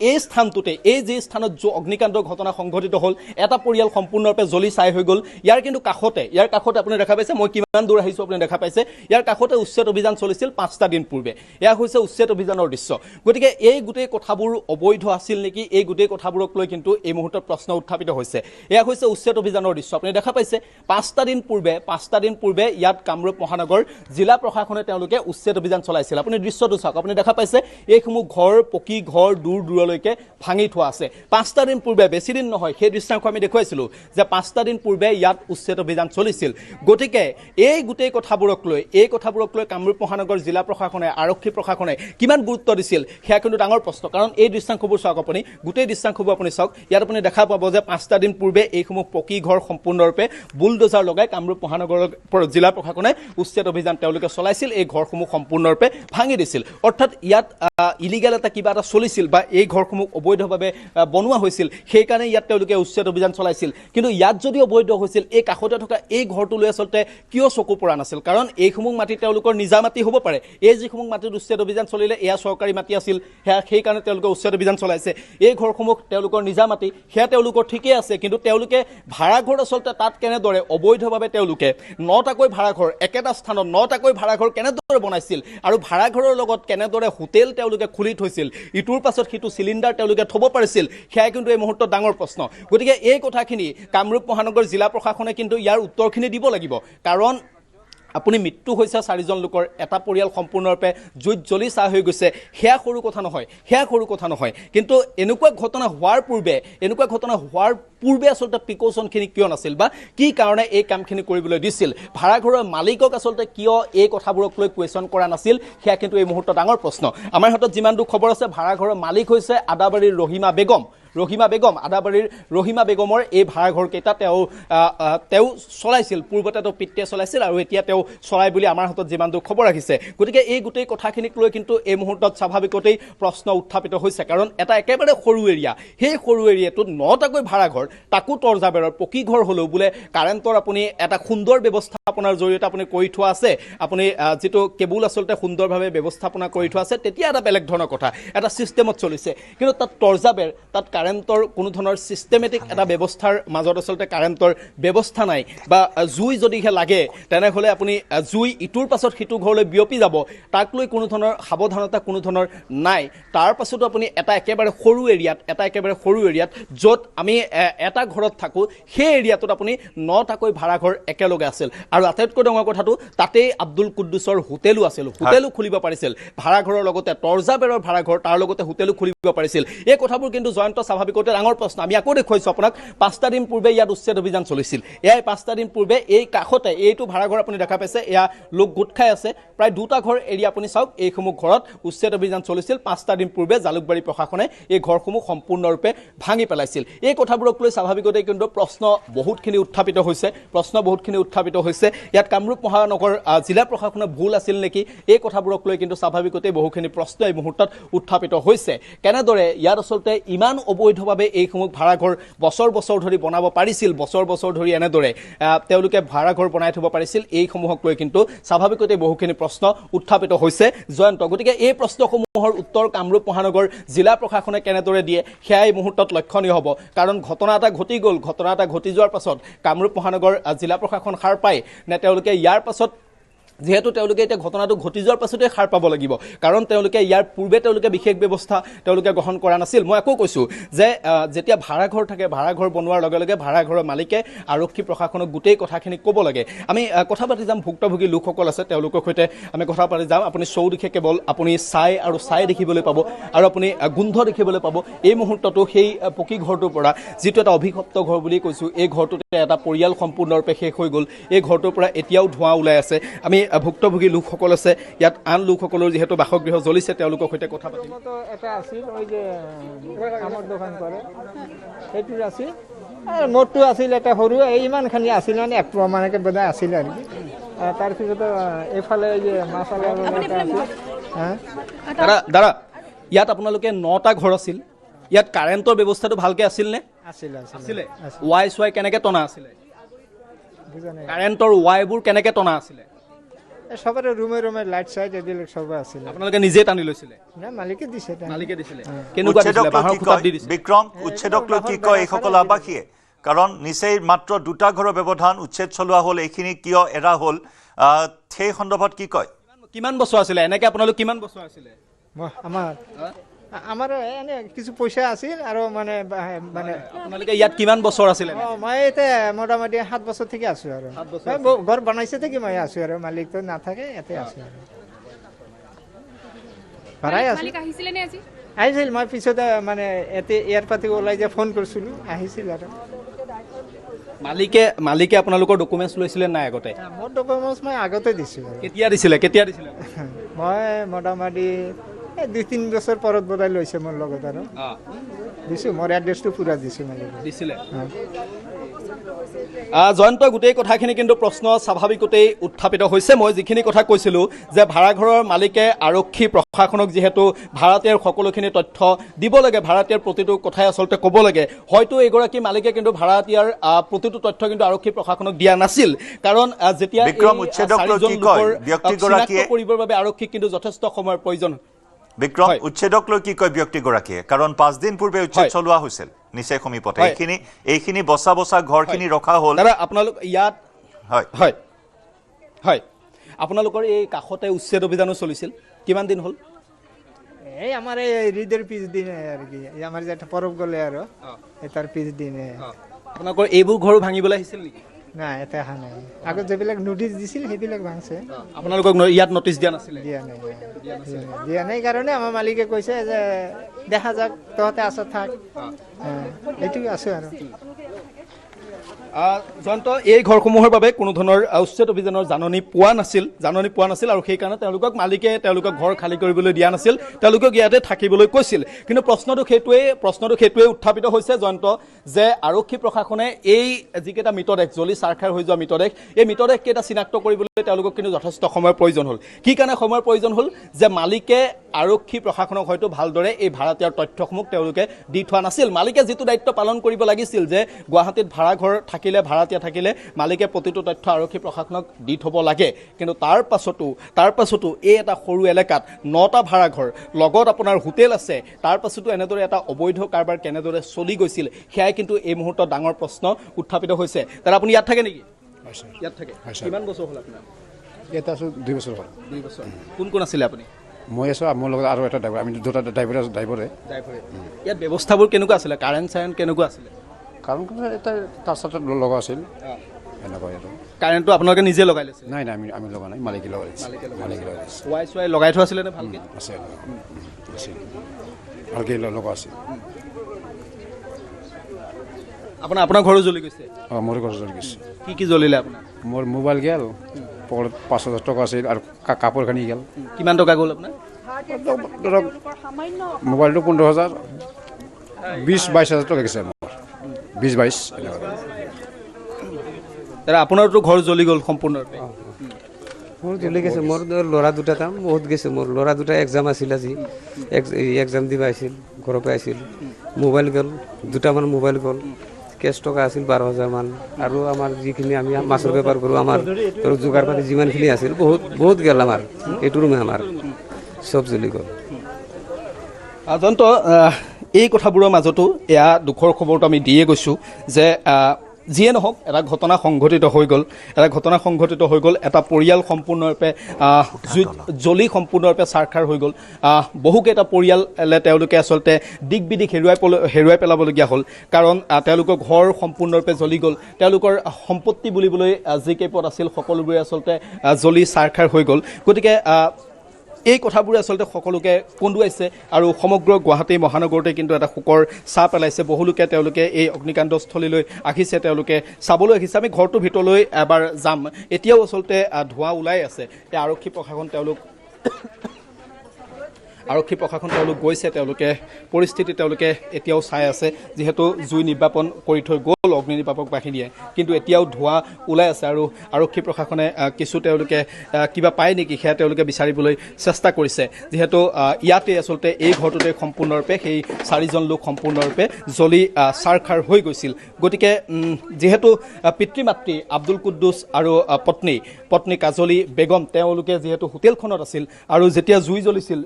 এই স্থানটোতে এই যি স্থানত অগ্নিকাণ্ডৰ ঘটনা সংঘটিত হ'ল এটা পৰিয়াল সম্পূৰ্ণৰূপে জ্বলি ছাই হৈ গ'ল ইয়াৰ কাষতে আপুনি দেখা পাইছে মই কিমান দূৰ আহিছোঁ আপুনি দেখা পাইছে ইয়াৰ কাষতে উচ্ছেদ অভিযান চলিছিল 5টা দিন পূৰ্বে এয়া হৈছে উচ্ছেদ অভিযানৰ দৃশ্য গতিকে এই গোটেই কথাবোৰ অবৈধ আছিল নেকি এই গোটেই কথাবোৰক লৈ কিন্তু এই মুহূৰ্তত প্ৰশ্ন উত্থাপিত হৈছে এয়া হৈছে উচ্ছেদ অভিযানৰ দৃশ্য আপুনি দেখা পাইছে 5টা দিন পূৰ্বে ইয়াত কামৰূপ মহানগৰ জিলা প্ৰশাসনে তেওঁলোকে উচ্ছেদ অভিযান চলাইছিল আপুনি দৃশ্যটো চাওক আপুনি দেখা পাইছে এইসমূহ ঘৰ পকী ঘৰ দূৰলৈকে ভাঙি থোৱা আছে 5টা দিন পূৰ্বে বেছি দিন নহয় সেই দৃশ্যাংশ আমি দেখুৱাইছিলোঁ যে 5টা দিন পূৰ্বে ইয়াত উচ্ছেদ অভিযান চলিছিল গতিকে এই গোটেই কথাবোৰক লৈ কামৰূপ মহানগৰ মহানগৰ জিলা প্ৰশাসনে আৰক্ষী প্ৰশাসনে কিমান গুৰুত্ব দিছিল সেয়া কিন্তু ডাঙৰ প্ৰশ্ন কাৰণ এই দৃশ্যাংশবোৰ চাওক আপুনি গোটেই দৃশ্যাংশবোৰ আপুনি চাওক ইয়াত আপুনি দেখা পাব যে 5টা দিন পূৰ্বে এইসমূহ পকী ঘৰ সম্পূৰ্ণৰূপে বুলডোজাৰ লগাই কামৰূপ মহানগৰ জিলা প্ৰশাসনে উচ্ছেদ অভিযান তেওঁলোকে চলাইছিল এই ঘৰসমূহ সম্পূৰ্ণৰূপে ভাঙি দিছিল অৰ্থাৎ ইয়াত ইলিগেল এটা কিবা এটা চলিছিল বা এই ঘৰসমূহ অবৈধভাৱে বনোৱা হৈছিল সেইকাৰণে ইয়াত তেওঁলোকে উচ্ছেদ অভিযান চলাইছিল কিন্তু ইয়াত যদি অবৈধ হৈছিল এই কাষতে থকা এই ঘৰটোলৈ আচলতে কিয় চকু পৰা নাছিল কাৰণ এইসমূহ মাটি তেওঁলোকৰ নিজা মাটি হ'ব পাৰে এই যিসমূহ মাটিত উচ্ছেদ অভিযান চলিলে এয়া চৰকাৰী মাটি আছিল সেইকাৰণে তেওঁলোকে উচ্ছেদ অভিযান চলাইছে এই ঘৰসমূহ তেওঁলোকৰ নিজা মাটি সেয়া তেওঁলোকৰ ঠিকেই আছে কিন্তু তেওঁলোকে ভাড়াঘৰ আচলতে তাত কেনেদৰে অবৈধভাৱে তেওঁলোকে 9টাকৈ ভাড়াঘৰ একেটা স্থানত 9টাকৈ ভাড়াঘৰ কেনেদৰে বনাইছিল আৰু ভাড়াঘৰৰ লগত কেনেদৰে হোটেল তেওঁলোকে খুলি থৈছিল ইটোৰ পাছত সিটো চিলিণ্ডাৰ তেওঁলোকে থব পাৰিছিল সেয়া কিন্তু এই মুহূৰ্তত ডাঙৰ প্ৰশ্ন গতিকে এই কথাখিনি কামৰূপ মহানগৰ জিলা প্ৰশাসনে কিন্তু ইয়াৰ উত্তৰখিনি দিব লাগিব কাৰণ আপুনি মৃত্যু হৈছে 4জন লোকৰ এটা পৰিয়াল সম্পূৰ্ণৰূপে জুইত জ্বলি চাহ হৈ গৈছে সেয়া সৰু কথা নহয় কিন্তু এনেকুৱা ঘটনা হোৱাৰ পূৰ্বে আচলতে প্ৰিকশ্যনখিনি কিয় নাছিল বা কি কাৰণে এই কামখিনি কৰিবলৈ দিছিল ভাড়াঘৰৰ মালিকক আচলতে কিয় এই কথাবোৰক লৈ কুৱেশ্যন কৰা নাছিল সেয়া কিন্তু এই মুহূৰ্তত ডাঙৰ প্ৰশ্ন আমাৰ হাতত যিমান দূৰ খবৰ আছে ভাড়াঘৰৰ মালিক হৈছে আদাবাৰীৰ ৰহিমা বেগম আদাবাৰীৰ ৰহিমা বেগমৰ এই ভাড়াঘৰ কেইটা তেওঁ চলাইছিল পূৰ্বতে তেওঁ পিতৃয়ে চলাইছিল আৰু এতিয়া তেওঁ চলাই বুলি আমাৰ হাতত যিমান দূৰ খবৰ ৰাখিছে গতিকে এই গোটেই কথাখিনিক লৈ কিন্তু এই মুহূৰ্তত স্বাভাৱিকতেই প্ৰশ্ন উত্থাপিত হৈছে কাৰণ এটা একেবাৰে সৰু এৰিয়া সেই সৰু এৰিয়াটোত 9টাকৈ ভাড়াঘৰ তাকো তৰ্জাবেৰৰ পকী ঘৰ হ'লেও বোলে কাৰেণ্টৰ আপুনি এটা সুন্দৰ ব্যৱস্থাপনাৰ জৰিয়তে আপুনি কৰি থোৱা আছে আপুনি যিটো কেবুল আচলতে সুন্দৰভাৱে ব্যৱস্থাপনা কৰি থোৱা আছে তেতিয়া এটা বেলেগ ধৰণৰ কথা এটা ছিষ্টেমত চলিছে কিন্তু তাত তৰ্জাবেৰ তাত কাৰেণ্টৰ কোনো ধৰণৰ ছিষ্টেমেটিক এটা ব্যৱস্থাৰ মাজত আচলতে কাৰেণ্টৰ ব্যৱস্থা নাই বা জুই যদিহে লাগে তেনেহ'লে আপুনি জুই ইটোৰ পাছত সিটো ঘৰলৈ বিয়পি যাব তাক লৈ কোনো ধৰণৰ সাৱধানতা কোনো ধৰণৰ নাই তাৰ পাছতো আপুনি এটা একেবাৰে সৰু এৰিয়াত য'ত আমি এটা ঘৰত থাকোঁ সেই এৰিয়াটোত আপুনি 9টাকৈ ভাড়াঘৰ একেলগে আছিল আৰু আটাইতকৈ ডাঙৰ কথাটো তাতেই আব্দুল কুদ্দুছৰ হোটেলো খুলিব পাৰিছিল ভাড়াঘৰৰ লগতে তৰ্জাবেৰৰ ভাড়াঘৰ তাৰ লগতে হোটেলো খুলিব পাৰিছিল এই কথাবোৰ কিন্তু জয়ন্ত স্বাভাৱিকতে ডাঙৰ প্ৰশ্ন আমি আকৌ দেখুৱাইছোঁ আপোনাক 5টা দিন পূৰ্বে ইয়াত উচ্ছেদ অভিযান চলিছিল এয়াই 5টা দিন পূৰ্বে এই কাষতে এইটো ভাড়াঘৰ আপুনি দেখা পাইছে এয়া লোক গোট খাই আছে প্ৰায় 2টা ঘৰ এৰিয়া আপুনি চাওক এইসমূহ ঘৰত উচ্ছেদ অভিযান চলিছিল 5টা দিন পূৰ্বে জালুকবাৰী প্ৰশাসনে এই ঘৰসমূহ সম্পূৰ্ণৰূপে ভাঙি পেলাইছিল এই কথাবোৰক লৈ স্বাভাৱিকতে কিন্তু প্ৰশ্ন বহুতখিনি উত্থাপিত হৈছে ইয়াত কামৰূপ মহানগৰ জিলা প্ৰশাসনৰ ভুল আছিল নেকি এই কথাবোৰক লৈ কিন্তু স্বাভাৱিকতে বহুখিনি প্ৰশ্ন এই মুহূৰ্তত উত্থাপিত হৈছে কেনেদৰে ইয়াত আচলতে ইমান অবৈধভাৱে এইসমূহ ভাড়াঘৰ বছৰ ধৰি বনাব পাৰিছিল বছৰ ধৰি এনেদৰে তেওঁলোকে ভাড়াঘৰ বনাই থব পাৰিছিল এইসমূহক লৈ কিন্তু স্বাভাৱিকতে বহুখিনি প্ৰশ্ন উত্থাপিত হৈছে জয়ন্ত গতিকে এই প্ৰশ্নসমূহৰ উত্তৰ কামৰূপ মহানগৰ জিলা প্ৰশাসনে কেনেদৰে দিয়ে সেয়া এই মুহূৰ্তত লক্ষণীয় হ'ব কাৰণ ঘটনা এটা ঘটি যোৱাৰ পাছত কামৰূপ মহানগৰ জিলা প্ৰশাসন সাৰ পায় নে তেওঁলোকে ইয়াৰ পাছত যেহেতু তেওঁলোকে এতিয়া ঘটনাটো ঘটি যোৱাৰ পাছতে সাৰ পাব লাগিব কাৰণ তেওঁলোকে ইয়াৰ পূৰ্বে তেওঁলোকে বিশেষ ব্যৱস্থা তেওঁলোকে গ্ৰহণ কৰা নাছিল মই আকৌ কৈছোঁ যে যেতিয়া ভাড়াঘৰ থাকে ভাড়াঘৰ বনোৱাৰ লগে লগে ভাড়াঘৰৰ মালিকে আৰক্ষী প্ৰশাসনক গোটেই কথাখিনি ক'ব লাগে আমি কথা পাতি যাম ভুক্তভোগী লোকসকল আছে তেওঁলোকৰ সৈতে আমি কথা পাতি যাম আপুনি চৌদিশে কেৱল আপুনি চাই দেখিবলৈ পাব আৰু আপুনি গোন্ধ দেখিবলৈ পাব এই মুহূৰ্ততো সেই পকী ঘৰটোৰ পৰা যিটো এটা অভিশপ্ত ঘৰ বুলি কৈছোঁ এই ঘৰটোতে এটা পৰিয়াল সম্পূৰ্ণৰূপে শেষ হৈ গ'ল এই ঘৰটোৰ পৰা এতিয়াও ধোঁৱা ওলাই আছে আমি ভুক্তভোগী লোকসকল আছে ইয়াত আন লোকসকলৰ যিহেতু বাসগৃহ জ্বলিছে তেওঁলোকৰ সৈতে কথা পাতিম এটা আছিল ওই যে কামৰ দোকান কৰে সেইটোৰ আছিল আৰু মোৰটো আছিল এটা সৰু ইমানখিনি আছিল মানে 1 পোৱা মানকে বনাই আছিল আৰু তাৰপিছত এইফালে এই যে মাছালা এটা আছিল দাদা ইয়াত আপোনালোকে 9টা ঘৰ আছিল ইয়াত কাৰেণ্টৰ ব্যৱস্থাটো ভালকে আছিল নে আছিলে ৱাই কেনেকে টনা আছিলে কাৰেণ্টৰ ৱাইবোৰ কেনেকে টনা আছিলে সবৰে ৰুমে লাইট চাইট এদিলে সব আছিল আপোনালোকে নিজে টানি লৈছিলে না মালিকে দিছিলে কেনেকুৱা দিছিলে বাহৰ খুঁটাত দি দিছিলে বিক্ৰম উচ্ছেদক লৈ কি কয় এইসকল আৱাসীয়ে কাৰণ নিচেই মাত্ৰ 2টা ঘৰৰ ব্যৱধান উচ্ছেদ চলোৱা হ'ল এইখিনি কিয় এৰা হ'ল সেই সন্দৰ্ভত কি কয় কিমান বছৰ আছিলে এনেকে আপোনালোক কিমান বছৰ আছিলে আমাৰ এনে কিছু পইচা আছিল আৰু মানে আপোনালোকে ইয়াত কিমান বছৰ আছিলে মই এতিয়া মোটামুটি 7 বছৰ থেকে আছো আৰু ঘৰ বনাইছে থেকে মই আছো আৰু মালিক তো নাথাকে এতে আছো আৰু ভাড়াই আছে মালিক আহিছিল নে আজি আহিছিল মই পিছতে মানে এতে এয়াৰ পাতি ওলাই যে ফোন কৰিছিলো আহিছিল আৰু মালিকে আপোনালোকৰ ডকুমেন্টছ লৈছিলে নাই আগতে মোৰ ডকুমেন্টছ মই আগতে দিছিলো কেতিয়া দিছিলে মই মোটামুটি এই 2-3 বছৰ পৰত বদাই লৈছে মোৰ লগত আৰু দিছোঁ মোৰ এড্ৰেছটো পূৰা দিছোঁ মানে দিছিলে জয়ন্ত গোটেই কথাখিনি কিন্তু প্ৰশ্ন স্বাভাৱিকতেই উত্থাপিত হৈছে মই যিখিনি কথা কৈছিলোঁ যে ভাড়াঘৰৰ মালিকে আৰক্ষী প্ৰশাসনক যিহেতু ভাড়াতীয়াৰ সকলোখিনি তথ্য দিব লাগে ভাড়াতীয়াৰ প্ৰতিটো কথাই আচলতে ক'ব লাগে হয়তো এইগৰাকী মালিকে কিন্তু ভাড়াতীয়াৰ প্ৰতিটো তথ্য কিন্তু আৰক্ষী প্ৰশাসনক দিয়া নাছিল কাৰণ যেতিয়া বিক্ৰম উচ্ছেদক কি কয় ব্যক্তিগৰাকীয়ে কৰিবৰ বাবে আৰক্ষীক কিন্তু যথেষ্ট সময়ৰ প্ৰয়োজন বিক্ৰম উচ্ছেদক লৈ কি কয় ব্যক্তিগৰাকীয়ে কাৰণ 5 দিন পূৰ্বে উচ্ছেদ চলোৱা হৈছিল নিচেই সমীপতে এইখিনি বচা ঘৰখিনি ৰখা হ'ল দাদা আপোনালোক ইয়াত হয় হয় হয় আপোনালোকৰ এই কাষতে উচ্ছেদ অভিযানো চলিছিল কিমান দিন হ'ল এই আমাৰ এই ঈদৰ পিছদিনে আৰু কি আমাৰ যে পৰৱ গ'লে আৰু তাৰ পিছদিনে আপোনালোকৰ এইবোৰ ঘৰো ভাঙিবলৈ আহিছিল নেকি নাই এটা অহা নাই আগত যিবিলাক নোটিছ দিছিল সেইবিলাক ভাঙছে আপোনালোকক ইয়াত নটিচ দিয়া নাছিলে দিয়া নাই কাৰণে আমাৰ মালিকে কৈছে যে দেখা যাক তহঁতে আছ থাক এইটোৱে আছোঁ আৰু জয়ন্ত এই ঘৰসমূহৰ বাবে কোনো ধৰণৰ উচ্ছেদ অভিযানৰ জাননী পোৱা নাছিল আৰু সেইকাৰণে তেওঁলোকক মালিকে তেওঁলোকক ঘৰ খালী কৰিবলৈ দিয়া নাছিল তেওঁলোকক ইয়াতে থাকিবলৈ কৈছিল কিন্তু প্ৰশ্নটো সেইটোৱে উত্থাপিত হৈছে জয়ন্ত যে আৰক্ষী প্ৰশাসনে এই যিকেইটা মৃতদেহ জ্বলি চাৰখাৰ হৈ যোৱা মৃতদেহ এই মৃতদেহকেইটা চিনাক্ত কৰিবলৈ তেওঁলোকক কিন্তু যথেষ্ট সময়ৰ প্ৰয়োজন হ'ল কি কাৰণে সময়ৰ প্ৰয়োজন হ'ল যে মালিকে আৰক্ষী প্ৰশাসনক হয়তো ভালদৰে এই ভাড়াতীয়াৰ তথ্যসমূহ তেওঁলোকে দি থোৱা নাছিল মালিকে যিটো দায়িত্ব পালন কৰিব লাগিছিল যে গুৱাহাটীত ভাড়াঘৰ ভাড়াতীয়া থাকিলে মালিকে প্ৰতিটো তথ্য আৰক্ষী প্ৰশাসনক দি থ'ব লাগে কিন্তু তাৰ পাছতো এই এটা সৰু এলেকাত 9টা ভাড়াঘৰ লগত আপোনাৰ হোটেল আছে তাৰ পাছতো এনেদৰে এটা অবৈধ কাৰবাৰ কেনেদৰে চলি গৈছিল সেয়াই কিন্তু এই মুহূৰ্তত ডাঙৰ প্ৰশ্ন উত্থাপিত হৈছে তাৰ আপুনি ইয়াত থাকে নেকি ইয়াত থাকে কিমান বছৰ হ'ল আপোনাৰ ইয়াত আছোঁ 2 বছৰ হ'ল 2 বছৰ কোন আছিলে আপুনি মই আছোঁ মোৰ লগত আৰু এটা ড্ৰাইভাৰ আমি দুটা ড্ৰাইভাৰে ইয়াত ব্যৱস্থাবোৰ কেনেকুৱা আছিলে কাৰেণ্ট কেনেকুৱা আছিলে কাৰণ এটা তাৰ চাৰ্টত লগা আছিল এনেকুৱা আৰু কাৰেণ্টটো আপোনালোকে নিজে লগাই লৈছে নাই আমি লগা নাই মালিকে লগাইছে ৱাই লগাই থোৱা আছিলে নে ভালকৈ আছে ভালকৈ লগা আছিল আপোনাৰ ঘৰো জ্বলি গৈছে মোৰ ঘৰ জ্বলি গৈছে কি জ্বলিলে আপোনাৰ মোৰ মোবাইল গেল পকেটত 5,000 টকা আছিল আৰু কাপোৰ কানি গেল কিমান টকা গ'ল আপোনাৰ ধৰক মোবাইলটো 15,000 20-22,000 টকা গৈছে মোৰ 20-22 দাদা আপোনাৰতো ঘৰ জ্বলি গ'ল সম্পূৰ্ণৰূপে মোৰ জ্বলি গৈছে মোৰ ল'ৰা দুটা কাম বহুত গৈছে মোৰ ল'ৰা দুটা এক্সাম আছিল আজি এক্সাম দিব আহিছিল ঘৰৰ পৰা আহিছিল মোবাইল গ'ল দুটামান মোবাইল গ'ল কেছ টকা আছিল 12,000 মান আৰু আমাৰ যিখিনি আমি মাছৰ বেপাৰ কৰোঁ আমাৰ যোগাৰ পাতি যিমানখিনি আছিল বহুত গ'ল আমাৰ এইটো ৰুমে আমাৰ চব জ্বলি গ'ল জয়ন্ত এই কথাবোৰৰ মাজতো এয়া দুখৰ খবৰটো আমি দিয়ে গৈছোঁ যে যিয়ে নহওক এটা ঘটনা সংঘটিত হৈ গ'ল এটা পৰিয়াল সম্পূৰ্ণৰূপে জ্বলি সম্পূৰ্ণৰূপে চাৰখাৰ হৈ গ'ল বহুকেইটা পৰিয়ালে তেওঁলোকে আচলতে দিক বিদিক হেৰুৱাই পেলাবলগীয়া হ'ল কাৰণ তেওঁলোকৰ ঘৰ সম্পূৰ্ণৰূপে জ্বলি গ'ল তেওঁলোকৰ সম্পত্তি বুলিবলৈ যি কেইপদ আছিল সকলোবোৰে আচলতে জ্বলি চাৰখাৰ হৈ গ'ল গতিকে এই কথাবোৰে আচলতে সকলোকে কন্দুৱাইছে আৰু সমগ্ৰ গুৱাহাটী মহানগৰতে কিন্তু এটা শোকৰ ছাপ পেলাইছে বহুলোকে তেওঁলোকে এই অগ্নিকাণ্ডস্থলীলৈ আহিছে তেওঁলোকে চাবলৈ আহিছে আমি ঘৰটোৰ ভিতৰলৈ এবাৰ যাম এতিয়াও আচলতে ধোঁৱা ওলাই আছে আৰক্ষী প্ৰশাসন তেওঁলোক গৈছে তেওঁলোকে পৰিস্থিতি তেওঁলোকে এতিয়াও চাই আছে যিহেতু জুই নিৰ্বাপন কৰি থৈ গ'ল অগ্নি নিৰ্বাপক বাহিনীয়ে কিন্তু এতিয়াও ধোঁৱা ওলাই আছে আৰু আৰক্ষী প্ৰশাসনে কিছু তেওঁলোকে কিবা পায় নেকি সেয়া তেওঁলোকে বিচাৰিবলৈ চেষ্টা কৰিছে যিহেতু ইয়াতে আচলতে এই ঘৰটোতে সম্পূৰ্ণৰূপে সেই 4জন লোক সম্পূৰ্ণৰূপে জ্বলি চাৰখাৰ হৈ গৈছিল গতিকে যিহেতু পিতৃ মাতৃ আব্দুল কুদ্দুছ আৰু পত্নী কাজলী বেগম তেওঁলোকে যিহেতু হোটেলখনত আছিল আৰু যেতিয়া জুই জ্বলিছিল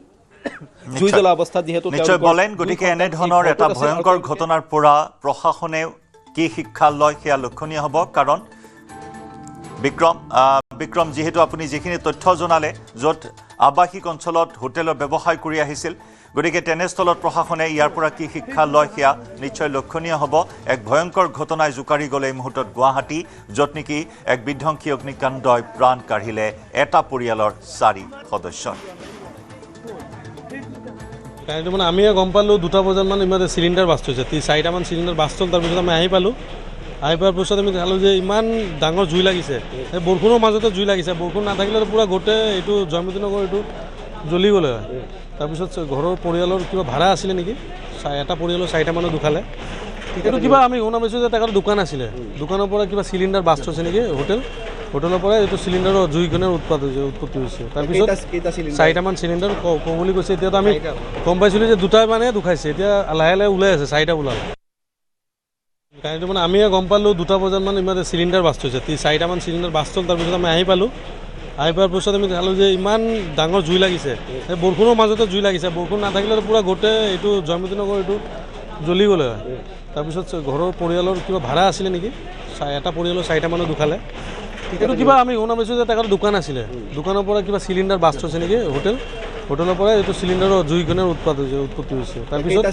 জুই জ্বলা অৱস্থাত যিহেতু নিশ্চয় বলেন গতিকে এনেধৰণৰ এটা ভয়ংকৰ ঘটনাৰ পৰা প্ৰশাসনে কি শিক্ষা লয় সেয়া লক্ষণীয় হ'ব কাৰণ বিক্ৰম যিহেতু আপুনি যিখিনি তথ্য জনালে য'ত আৱাসিক অঞ্চলত হোটেলৰ ব্যৱসায় কৰি আহিছিল গতিকে তেনেস্থলত প্ৰশাসনে ইয়াৰ পৰা কি শিক্ষা লয় সেয়া নিশ্চয় লক্ষণীয় হ'ব এক ভয়ংকৰ ঘটনাই জোকাৰি গ'লে এই মুহূৰ্তত গুৱাহাটী য'ত নেকি এক বিধ্বংসী অগ্নিকাণ্ডই প্ৰাণ কাঢ়িলে এটা পৰিয়ালৰ 4 সদস্য কাৰেণ্টটো মানে আমিয়ে গম পালোঁ 2টা বজাত মানে ইমান চিলিণ্ডাৰ বাষ্ট হৈছে 4টামান চিলিণ্ডাৰ বাষ্ট হ'ল তাৰপিছত আমি আহি পালোঁ আহি পোৱাৰ পিছত আমি চালোঁ যে ইমান ডাঙৰ জুই লাগিছে এই বৰষুণৰ মাজতে জুই লাগিছে বৰষুণ নাথাকিলেতো পূৰা গোটেই এইটো জয়মতী নগৰ এইটো জ্বলি গ'লে হয় তাৰপিছত ঘৰৰ পৰিয়ালৰ কিবা ভাড়া আছিলে নেকি এটা পৰিয়ালৰ 4টা মানুহ ঢুকালে এইটো কিবা আমি শুনা পাইছোঁ যে তেখেতৰ দোকান আছিলে দোকানৰ পৰা কিবা চিলিণ্ডাৰ বাষ্ট হৈছে নেকি হোটেলৰ পৰা এইটো চিলিণ্ডাৰৰ জুইখনৰ উৎপত্তি হৈছে তাৰপিছত 4টামান চিলিণ্ডাৰ কওঁ বুলি কৈছে এতিয়াতো আমি গম পাইছিলোঁ যে 2টা মানে ঢুকাইছে এতিয়া লাহে লাহে ওলাই আছে 4টা ওলালে কাহিনীটো মানে আমিয়ে গম পালোঁ 2টা বজাত মানে ইমান চিলিণ্ডাৰ বাষ্ট হৈছে 4টামান চিলিণ্ডাৰ বাষ্ট হ'ল তাৰপিছত আমি আহি পালোঁ আহি পোৱাৰ পিছত আমি চালোঁ যে ইমান ডাঙৰ জুই লাগিছে এই বৰষুণৰ মাজতে জুই লাগিছে বৰষুণ নাথাকিলে পূৰা গোটেই এইটো জয়মতী নগৰ এইটো জ্বলি গ'লে হয় তাৰপিছত ঘৰৰ পৰিয়ালৰ কিবা ভাড়া আছিলে নেকি এটা পৰিয়ালৰ 4টা মানুহ ঢুকালে এইটো কিবা আমি শুনা পাইছোঁ যে তেখেতৰ দোকান আছিলে দোকানৰ পৰা কিবা চিলিণ্ডাৰ বাষ্ট হৈছে নেকি হোটেলৰ পৰা এইটো চিলিণ্ডাৰৰ জুইখনৰ উৎপত্তি হৈছে তাৰপিছত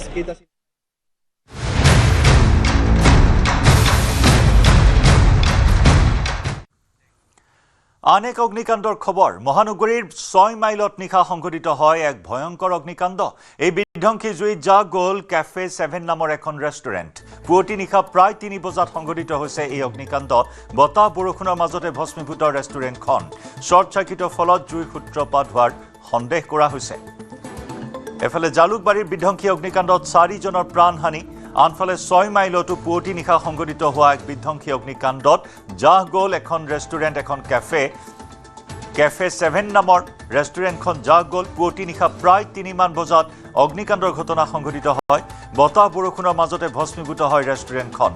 আন এক অগ্নিকাণ্ডৰ খবৰ মহানগৰীৰ 6 মাইলত নিশা সংঘটিত হয় এক ভয়ংকৰ অগ্নিকাণ্ড এই বিধ্বংসী জুইত জাগ গ'ল কেফে 7 নামৰ এখন ৰেষ্টুৰেণ্ট পুৱতি নিশা প্ৰায় 3 বজাত সংঘটিত হৈছে এই অগ্নিকাণ্ড বতাহ বৰষুণৰ মাজতে ভস্মীভূত ৰেষ্টুৰেণ্টখন শ্বৰ্ট চাৰ্কিটৰ ফলত জুইৰ সূত্ৰপাত হোৱাৰ সন্দেহ কৰা হৈছে এফালে জালুকবাৰীৰ বিধ্বংসী অগ্নিকাণ্ডত 4জনৰ প্ৰাণহানি আনফালে 6 মাইলতো পুৱতি নিশা সংঘটিত হোৱা এক বিধ্বংসী অগ্নিকাণ্ডত জাহ গ'ল এখন ৰেষ্টুৰেণ্ট এখন কেফে 7 নামৰ ৰেষ্টুৰেণ্টখন জাহ গ'ল পুৱতি নিশা প্ৰায় 3মান বজাত অগ্নিকাণ্ডৰ ঘটনা সংঘটিত হয় বতাহ বৰষুণৰ মাজতে ভস্মীভূত হয় ৰেষ্টুৰেণ্টখন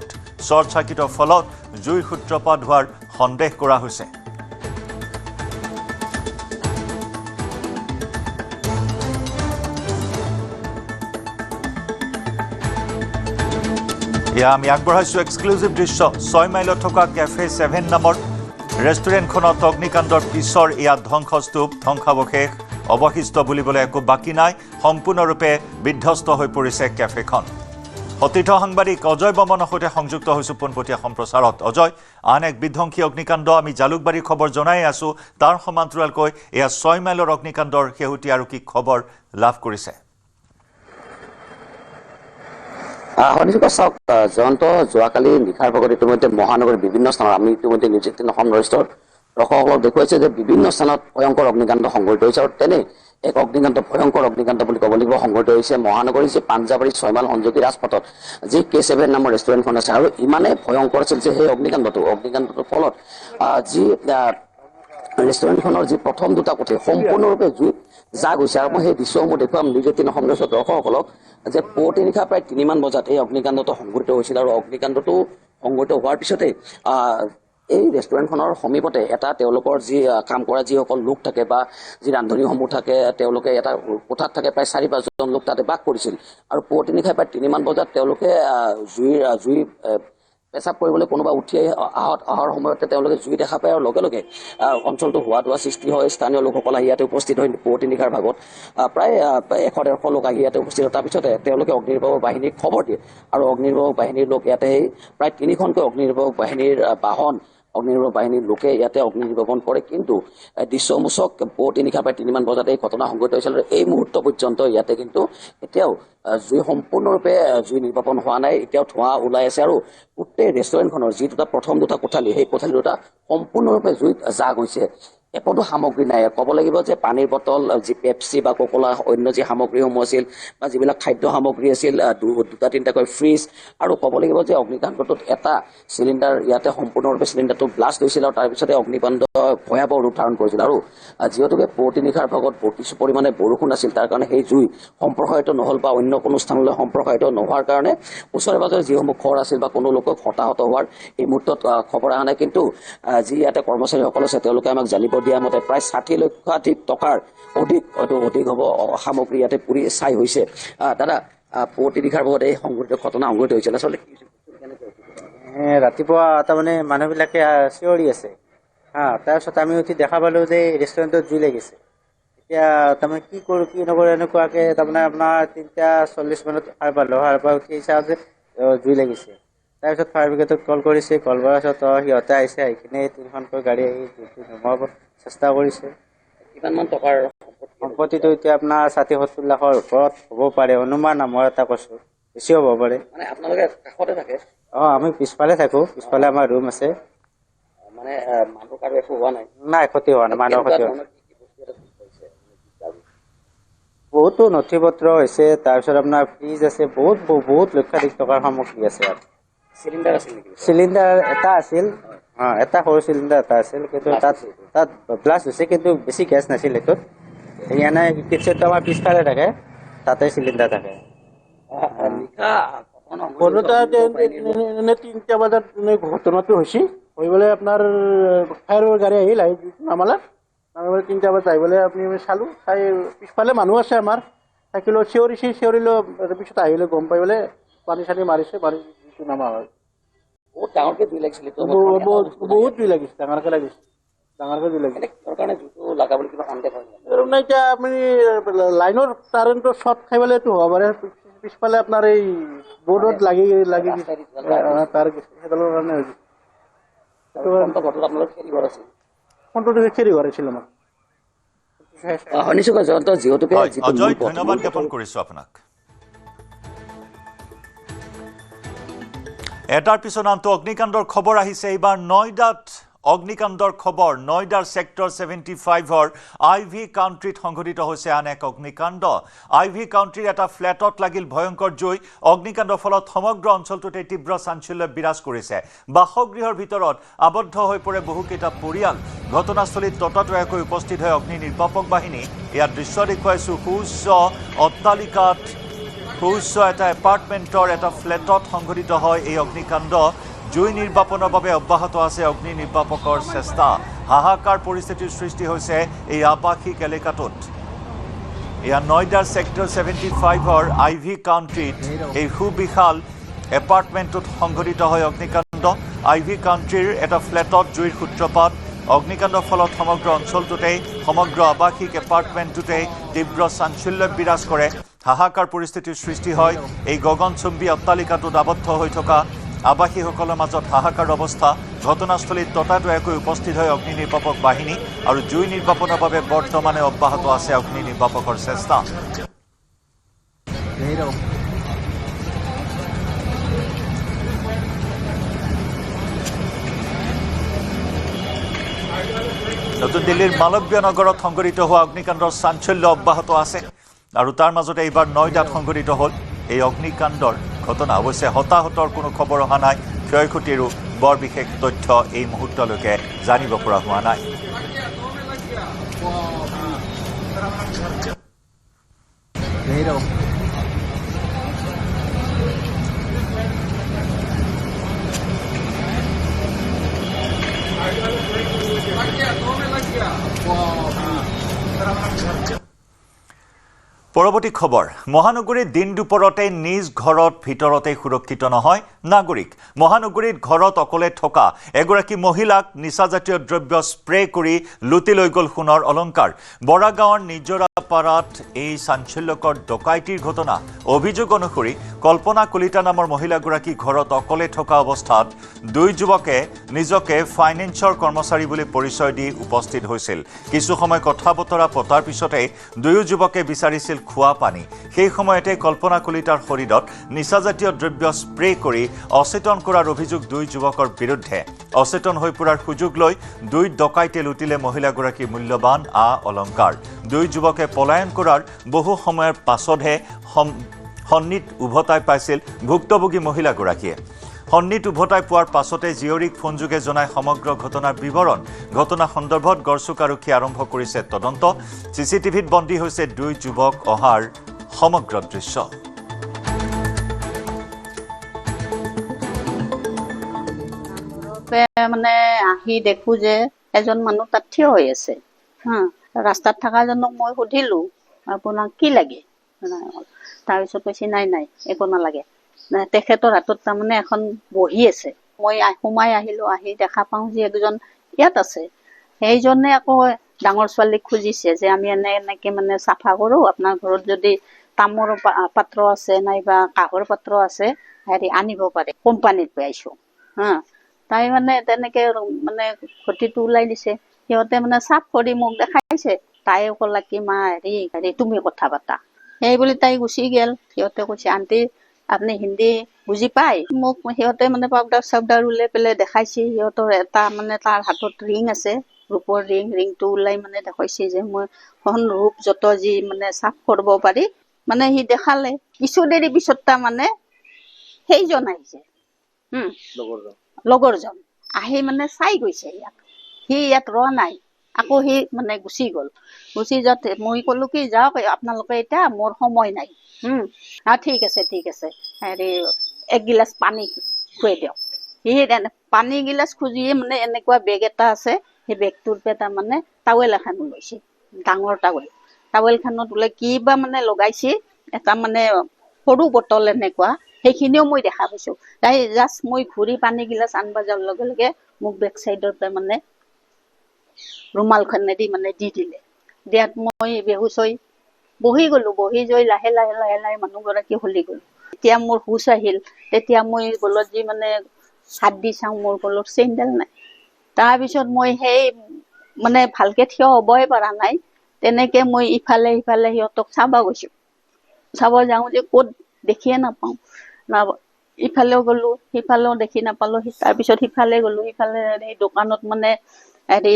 শ্বৰ্ট চাৰ্কিটৰ ফলত জুইৰ সূত্ৰপাত হোৱাৰ সন্দেহ কৰা হৈছে এয়া আমি আগবঢ়াইছোঁ এক্সক্লুজিভ দৃশ্য 6 মাইলত থকা কেফে 7 নামৰ ৰেষ্টুৰেণ্টখনত অগ্নিকাণ্ডৰ পিছৰ এয়া ধ্বংসস্তূপ ধ্বংসাৱশেষ অৱশিষ্ট বুলিবলৈ একো বাকী নাই সম্পূৰ্ণৰূপে বিধ্বস্ত হৈ পৰিছে কেফেখন সতীৰ্থ সাংবাদিক অজয় বৰ্মনৰ সৈতে সংযুক্ত হৈছোঁ পোনপটীয়া সম্প্ৰচাৰত অজয় আন এক বিধ্বংসী অগ্নিকাণ্ড আমি জালুকবাৰীৰ খবৰ জনাই আছোঁ তাৰ সমান্তৰালকৈ এয়া 6 মাইলৰ অগ্নিকাণ্ডৰ শেহতীয়া আৰু কি খবৰ লাভ কৰিছে চাওক জয়ন্ত যোৱাকালি নিশাৰ ভাগত ইতিমধ্যে মহানগৰীৰ বিভিন্ন স্থানত আমি ইতিমধ্যে নিউজ 18 অসম নৰেষ্টৰ দৰ্শকসকলক দেখুৱাইছে যে বিভিন্ন স্থানত ভয়ংকৰ অগ্নিকাণ্ড সংঘটিত হৈছে আৰু তেনে এক অগ্নিকাণ্ড ভয়ংকৰ অগ্নিকাণ্ড বুলি ক'ব লাগিব সংঘটিত হৈছে মহানগৰীৰ যি পাঞ্জাবাৰী 6 মাইল সংযোগী ৰাজপথত যি K7 নামৰ ৰেষ্টুৰেণ্টখন আছে আৰু ইমানেই ভয়ংকৰ আছিল যে সেই অগ্নিকাণ্ডটোৰ ফলত যি ৰেষ্টুৰেণ্টখনৰ যি প্ৰথম 2টা কোঠী সম্পূৰ্ণৰূপে জুই জাগ হৈছে আৰু মই সেই দৃশ্যসমূহ দেখুৱাম নিউজ 18 অসম নৰেষ্টৰ দৰ্শকসকলক যে পুৱতি নিশা প্ৰায় 3মান বজাত এই অগ্নিকাণ্ডটো সংঘটিত হৈছিল আৰু অগ্নিকাণ্ডটো সংঘটিত হোৱাৰ পিছতে এই ৰেষ্টুৰেণ্টখনৰ সমীপতে এটা তেওঁলোকৰ যি কাম কৰা যিসকল লোক থাকে বা যি ৰান্ধনীসমূহ থাকে তেওঁলোকে এটা কোঠাত থাকে প্ৰায় 4-5জন লোক তাতে বাস কৰিছিল আৰু পুৱতি নিশা প্ৰায় 3মান বজাত তেওঁলোকে জুই পেচাব কৰিবলৈ কোনোবা উঠি অহাৰ সময়তে তেওঁলোকে জুই দেখা পায় আৰু লগে লগে অঞ্চলটো হোৱা সৃষ্টি হয় স্থানীয় লোকসকল আহি ইয়াতে উপস্থিত হৈ পুৱতি নিশাৰ ভাগত প্ৰায় 100-150 লোক আহি ইয়াতে উপস্থিত হয় তাৰপিছতে তেওঁলোকে অগ্নিনিৰ্বাপক বাহিনীক খবৰ দিয়ে আৰু অগ্নিনিৰ্বাপক বাহিনীৰ লোক ইয়াতে প্ৰায় 3খনকৈ অগ্নিনিৰ্বাপক বাহিনীৰ বাহন অগ্নিনিৰ্বাপক বাহিনীৰ লোকে ইয়াতে অগ্নি নিৰ্বাপন কৰে কিন্তু দৃশ্যসমূহ পুৱতি নিশা প্ৰায় 3মান বজাত এই ঘটনা সংঘটিত হৈছিল আৰু এই মুহূৰ্ত পৰ্যন্ত ইয়াতে কিন্তু এতিয়াও জুই সম্পূৰ্ণৰূপে জুই নিৰ্বাপন হোৱা নাই এতিয়াও ধোঁৱা ওলাই আছে আৰু গোটেই ৰেষ্টুৰেণ্টখনৰ যি প্ৰথম 2টা কোঠালি সেই কোঠালি 2টা সম্পূৰ্ণৰূপে জুইত জাগ হৈছে একোটো সামগ্ৰী নাই ক'ব লাগিব যে পানীৰ বটল যি পেপচি বা কোকোলা অন্য যি সামগ্ৰীসমূহ আছিল বা যিবিলাক খাদ্য সামগ্ৰী আছিল 2-3টাকৈ ফ্ৰিজ আৰু ক'ব লাগিব যে অগ্নিকাণ্ডটোত এটা চিলিণ্ডাৰ ইয়াতে সম্পূৰ্ণৰূপে চিলিণ্ডাৰটো ব্লাষ্ট হৈছিল আৰু তাৰপিছতে অগ্নিকাণ্ড ভয়াৱহ ৰূপ ধাৰণ কৰিছিল আৰু যিহেতুকে পুৱতি নিশাৰ ভাগত কিছু পৰিমাণে বৰষুণ আছিল তাৰ কাৰণে সেই জুই সম্প্ৰসাৰিত নহ'ল বা অন্য কোনো স্থানলৈ সম্প্ৰসাৰিত নোহোৱাৰ কাৰণে ওচৰে পাজৰে যিসমূহ ঘৰ আছিল বা কোনো লোকক হতাহত হোৱাৰ এই মুহূৰ্তত খবৰ অহা নাই কিন্তু যি ইয়াতে কৰ্মচাৰীসকল আছে তেওঁলোকে আমাক জানিব দিয়া মতে প্ৰায় 60 লক্ষাধিক টকাৰ অধিক হ'ব সামগ্ৰী ইয়াতে পুৰি ছাই হৈছে দাদা পুৱতি নিশাৰ ভাগত এই সংঘটিত ঘটনা সংঘটিত হৈছিল আচলতে ৰাতিপুৱা তাৰমানে মানুহবিলাকে চিঞৰি আছে তাৰপিছত আমি উঠি দেখা পালোঁ যে ৰেষ্টুৰেণ্টত জুই লাগিছে এতিয়া তাৰমানে কি কৰোঁ কি নকৰোঁ এনেকুৱাকৈ তাৰমানে আপোনাৰ 3:40 মানত সাৰ পাই উঠি চাওঁ যে জুই লাগিছে তাৰপিছত ফায়াৰ ব্ৰিগেডত কল কৰিছে কল কৰাৰ পিছত সিহঁতে আহিছে আহি কিনে 3খনকৈ গাড়ী আহি জুইটো নুমাব চেষ্টা কৰিছে কিমানমান টকাৰ সম্পত্তিটো এতিয়া আপোনাৰ 60-70 লাখৰ ওপৰত হ'ব পাৰে অনুমান মই এটা কৈছোঁ বেছি হ'ব পাৰে মানে আপোনালোকে কাষতে থাকে আমি পিছফালে থাকোঁ পিছফালে আমাৰ ৰুম আছে মানে মানুহ কাৰো একো হোৱা নাই নাই ক্ষতি হোৱা নাই মানুহৰ ক্ষতি হোৱা বহুতো নথি পত্ৰ হৈছে, তাৰপিছত আপোনাৰ ফ্ৰিজ আছে, বহুত লক্ষাধিক টকাৰ সামগ্ৰী আছে ইয়াত। চিলিণ্ডাৰ আছিল নেকি? চিলিণ্ডাৰ এটা আছিল, এটা সৰু চিলিণ্ডাৰ এটা আছিল, কিন্তু তাত ব্লাষ্ট হৈছে, কিন্তু বেছি গেছ নাছিল সেইটোত। সেইকাৰণে কিটচেনটো আমাৰ পিছফালে থাকে, তাতে চিলিণ্ডাৰ থাকে। এনে 3টা বজাত ঘটনাটো হৈছে, হৈ পেলাই আপোনাৰ ফায়াৰ গাড়ী আহিল, নামালে 3টা বজাত আহি পেলাই আপুনি চালোঁ, চাই পিছফালে মানুহ আছে আমাৰ, থাকিলেও চিঞৰিলোঁ, তাৰপিছত আহিলে গম পাই পেলাই পানী চানী মাৰিছে, নামা হয়। বহুত ডাঙৰকৈ জুই লাগিছিল, বহুত জুই লাগিছে, ডাঙৰকৈ জুই লাগিছে। কিবা সন্দেহ হয়? এতিয়া আপুনি লাইনৰ কাৰেণ্টৰ শ্বৰ্ট খাই পেলাই এইটো হ'ব পাৰে, পিছফালে আপোনাৰ এই বৰ্ডত লাগি তাৰ সেইডালৰ কাৰণে হৈছে। ফোনটো খেৰি ঘৰ আছিল আমাৰ। শুনিছোঁ জয়ন্ত, যিহেতুকে অজয়, ধন্যবাদ জ্ঞাপন কৰিছোঁ আপোনাক। এটাৰ পিছত আনটো অগ্নিকাণ্ডৰ খবৰ আহিছে। এইবাৰ নয়ডাত অগ্নিকাণ্ডৰ খবৰ। নয়ডাৰ ছেক্টৰ 75ৰ IV কাউণ্ট্ৰিত সংঘটিত হৈছে আন এক অগ্নিকাণ্ড। IV কাউণ্ট্ৰিৰ এটা ফ্লেটত লাগিল ভয়ংকৰ জুই। অগ্নিকাণ্ডৰ ফলত সমগ্ৰ অঞ্চলটোতে তীব্ৰ চাঞ্চল্য বিৰাজ কৰিছে। বাসগৃহৰ ভিতৰত আবদ্ধ হৈ পৰে বহুকেইটা পৰিয়াল। ঘটনাস্থলীত ততাতৈয়াকৈ উপস্থিত হয় অগ্নি নিৰ্বাপক বাহিনী। ইয়াত দৃশ্য দেখুৱাইছোঁ সুউচ্চ অট্টালিকাত, সুউচ্চ এটা এপাৰ্টমেণ্টৰ এটা ফ্লেটত সংঘটিত হয় এই অগ্নিকাণ্ড। জুই নিৰ্বাপনৰ বাবে অব্যাহত আছে অগ্নি নিৰ্বাপকৰ চেষ্টা। হাহাকাৰ পৰিস্থিতিৰ সৃষ্টি হৈছে এই আৱাসিক এলেকাটোত। এয়া নয়ডাৰ ছেক্টৰ 75ৰ IV কাউণ্ট্ৰিত এই সুবিশাল এপাৰ্টমেণ্টটোত সংঘটিত হয় অগ্নিকাণ্ড। IV কাউণ্ট্ৰিৰ এটা ফ্লেটত জুইৰ সূত্ৰপাত। অগ্নিকাণ্ডৰ ফলত সমগ্ৰ অঞ্চলটোতেই, সমগ্ৰ আৱাসিক এপাৰ্টমেণ্টটোতেই তীব্ৰ চাঞ্চল্য বিৰাজ কৰে। হাহাকাৰ পৰিস্থিতিৰ সৃষ্টি হয়। এই গগনচুম্বী অট্টালিকাটোত আবদ্ধ হৈ থকা আৱাসীসকলৰ মাজত হাহাকাৰ অৱস্থা। ঘটনাস্থলীত ততাতৈয়াকৈ উপস্থিত হয় অগ্নি নিৰ্বাপক বাহিনী আৰু জুই নিৰ্বাপনৰ বাবে বৰ্তমানে অব্যাহত আছে অগ্নি নিৰ্বাপকৰ চেষ্টা। নতুন দিল্লীৰ মালব্য নগৰত সংঘটিত হোৱা অগ্নিকাণ্ডৰ চাঞ্চল্য অব্যাহত আছে আৰু তাৰ মাজতে এইবাৰ নয়ডাত সংঘটিত হ'ল এই অগ্নিকাণ্ডৰ ঘটনা। অৱশ্যে হতাহতৰ কোনো খবৰ অহা নাই। ক্ষয়ক্ষতিৰো বৰ বিশেষ তথ্য এই মুহূৰ্তলৈকে জানিব পৰা হোৱা নাই। পৰৱৰ্তী খবৰ। মহানগৰীত দিন দুপৰতে নিজ ঘৰত ভিতৰতে সুৰক্ষিত নহয় নাগৰিক। মহানগৰীত ঘৰত অকলে থকা এগৰাকী মহিলাক নিচাজাতীয় দ্ৰব্য স্প্ৰে কৰি লুটি লৈ গ'ল সোণৰ অলংকাৰ। বৰাগাঁৱৰ নিজৰাপাৰাত এই চাঞ্চল্যকৰ ডকাইতিৰ ঘটনা। অভিযোগ অনুসৰি কল্পনা কলিতা নামৰ মহিলাগৰাকী ঘৰত অকলে থকা অৱস্থাত দুই যুৱকে নিজকে ফাইনেন্সৰ কৰ্মচাৰী বুলি পৰিচয় দি উপস্থিত হৈছিল। কিছু সময় কথা বতৰা পতাৰ পিছতে দুয়ো যুৱকে বিচাৰিছিল খোৱা পানী। সেই সময়তে কল্পনা কলিতাৰ শৰীৰত নিচাজাতীয় দ্ৰব্য স্প্ৰে কৰি অচেতন কৰাৰ অভিযোগ দুই যুৱকৰ বিৰুদ্ধে। অচেতন হৈ পৰাৰ সুযোগ লৈ দুই ডকাইতে লুটিলে মহিলাগৰাকীৰ মূল্যৱান অলংকাৰ। দুই যুৱকে পলায়ন কৰাৰ বহু সময়ৰ পাছতহে সন্নিত উভতাই পাইছিল ভুক্তভোগী মহিলাগৰাকীয়ে। সন্নিত উভতাই পোৱাৰ পাছতে জীয়ৰীক ফোনযোগে জনাই সমগ্ৰ ঘটনাৰ বিৱৰণ। ঘটনা সন্দৰ্ভত গড়চুক আৰক্ষীয়ে আৰম্ভ কৰিছে তদন্ত। CCTVত বন্দী হৈছে দুই যুৱক অহাৰ সমগ্ৰ দৃশ্য। মানে আহি দেখো যে এজন মানুহ তাত থিয় হৈ আছে। ৰাস্তাত থকাজনক মই সুধিলো আপোনাক কি লাগে, তাৰপিছত কৈছে নাই একো নালাগে। তেখেতৰ হাতত তাৰমানে এখন বহি আছে। মই সোমাই আহিলো, আহি দেখা পাওঁ যে একজন ইয়াত আছে। সেইজনে আকৌ ডাঙৰ ছোৱালীক খুজিছে যে আমি এনেকে মানে চাফা কৰো, আপোনাৰ ঘৰত যদি তামৰ পাত্ৰ আছে নাইবা কাঁহৰ পাত্ৰ আছে হেৰি আনিব পাৰে, কোম্পানীত পাইছো। তাই মানে তেনেকে মানে ঘটিটো ওলাই দিছে। সিহঁতে মানে চাফ কৰি মোক দেখাইছে। তাইও ক'লা কি মা হেৰি তুমি কথা পাতা, সেই বুলি তাই গুচি গেল। সিহঁতে কৈছে আন্টি আপুনি হিন্দী বুজি পায়? মোক সিহঁতে মানে পাউডাৰ চাউডাৰ উলিয়াই পেলাই দেখাইছে। সিহঁতৰ এটা মানে তাৰ হাতত ৰিং আছে, ৰূপৰ ৰিংটো ওলাই মানে দেখাইছে যে মই সহন ৰূপ যত যি মানে চাফ কৰিব পাৰি মানে সি দেখালে কিছু দেৰি পিছত তাৰমানে সেইজন আহিছে লগৰজন আহি মানে চাই গৈছে ইয়াত সি ইয়াত ৰোৱা নাই আকৌ সি মানে গুচি গ'ল গুচি যাওঁতে মই ক'লো কি যাওক আপোনালোকে এতিয়া মোৰ সময় নাই ঠিক আছে হেৰি এক গিলাচ পানী খুৱাই দিয়ক সি পানী গিলাচ খুজিয়ে মানে এনেকুৱা বেগ এটা আছে সেই বেগটোৰ পৰা তাৰমানে টাৱেল এখন ওলাইছে ডাঙৰ টাৱেলখনত ওলাই কিবা মানে লগাইছে এটা মানে সৰু বটল এনেকুৱা সেইখিনিও মই দেখা পাইছো তাই জাষ্ট মই ঘূৰি পানী গিলাচ আনব যোৱাৰ লগে লগে মোক বেক চাইডৰ পৰা মানে ৰুমালখনেদি মানে দি দিলে দিয়াত মই বেহুচ হৈ বহি গলো বহি গৈ লাহে লাহে মানুহগৰাকী হলি গ'ল তেতিয়া মোৰ হুচ আহিল তেতিয়া মই গলত যি মানে হাত দি চাওঁ মোৰ গলত চেইনডাল নাই তাৰপিছত মই সেই মানে ভালকে থিয় হ'বই পৰা নাই তেনেকে মই ইফালে সিহঁতক চাব গৈছো চাব যাওঁ যে ক'ত দেখিয়ে নাপাওঁ ইফালেও গ'লো সিফালেও দেখি নাপালো তাৰপিছত সিফালে গ'লো সিফালে এই দোকানত মানে হেৰি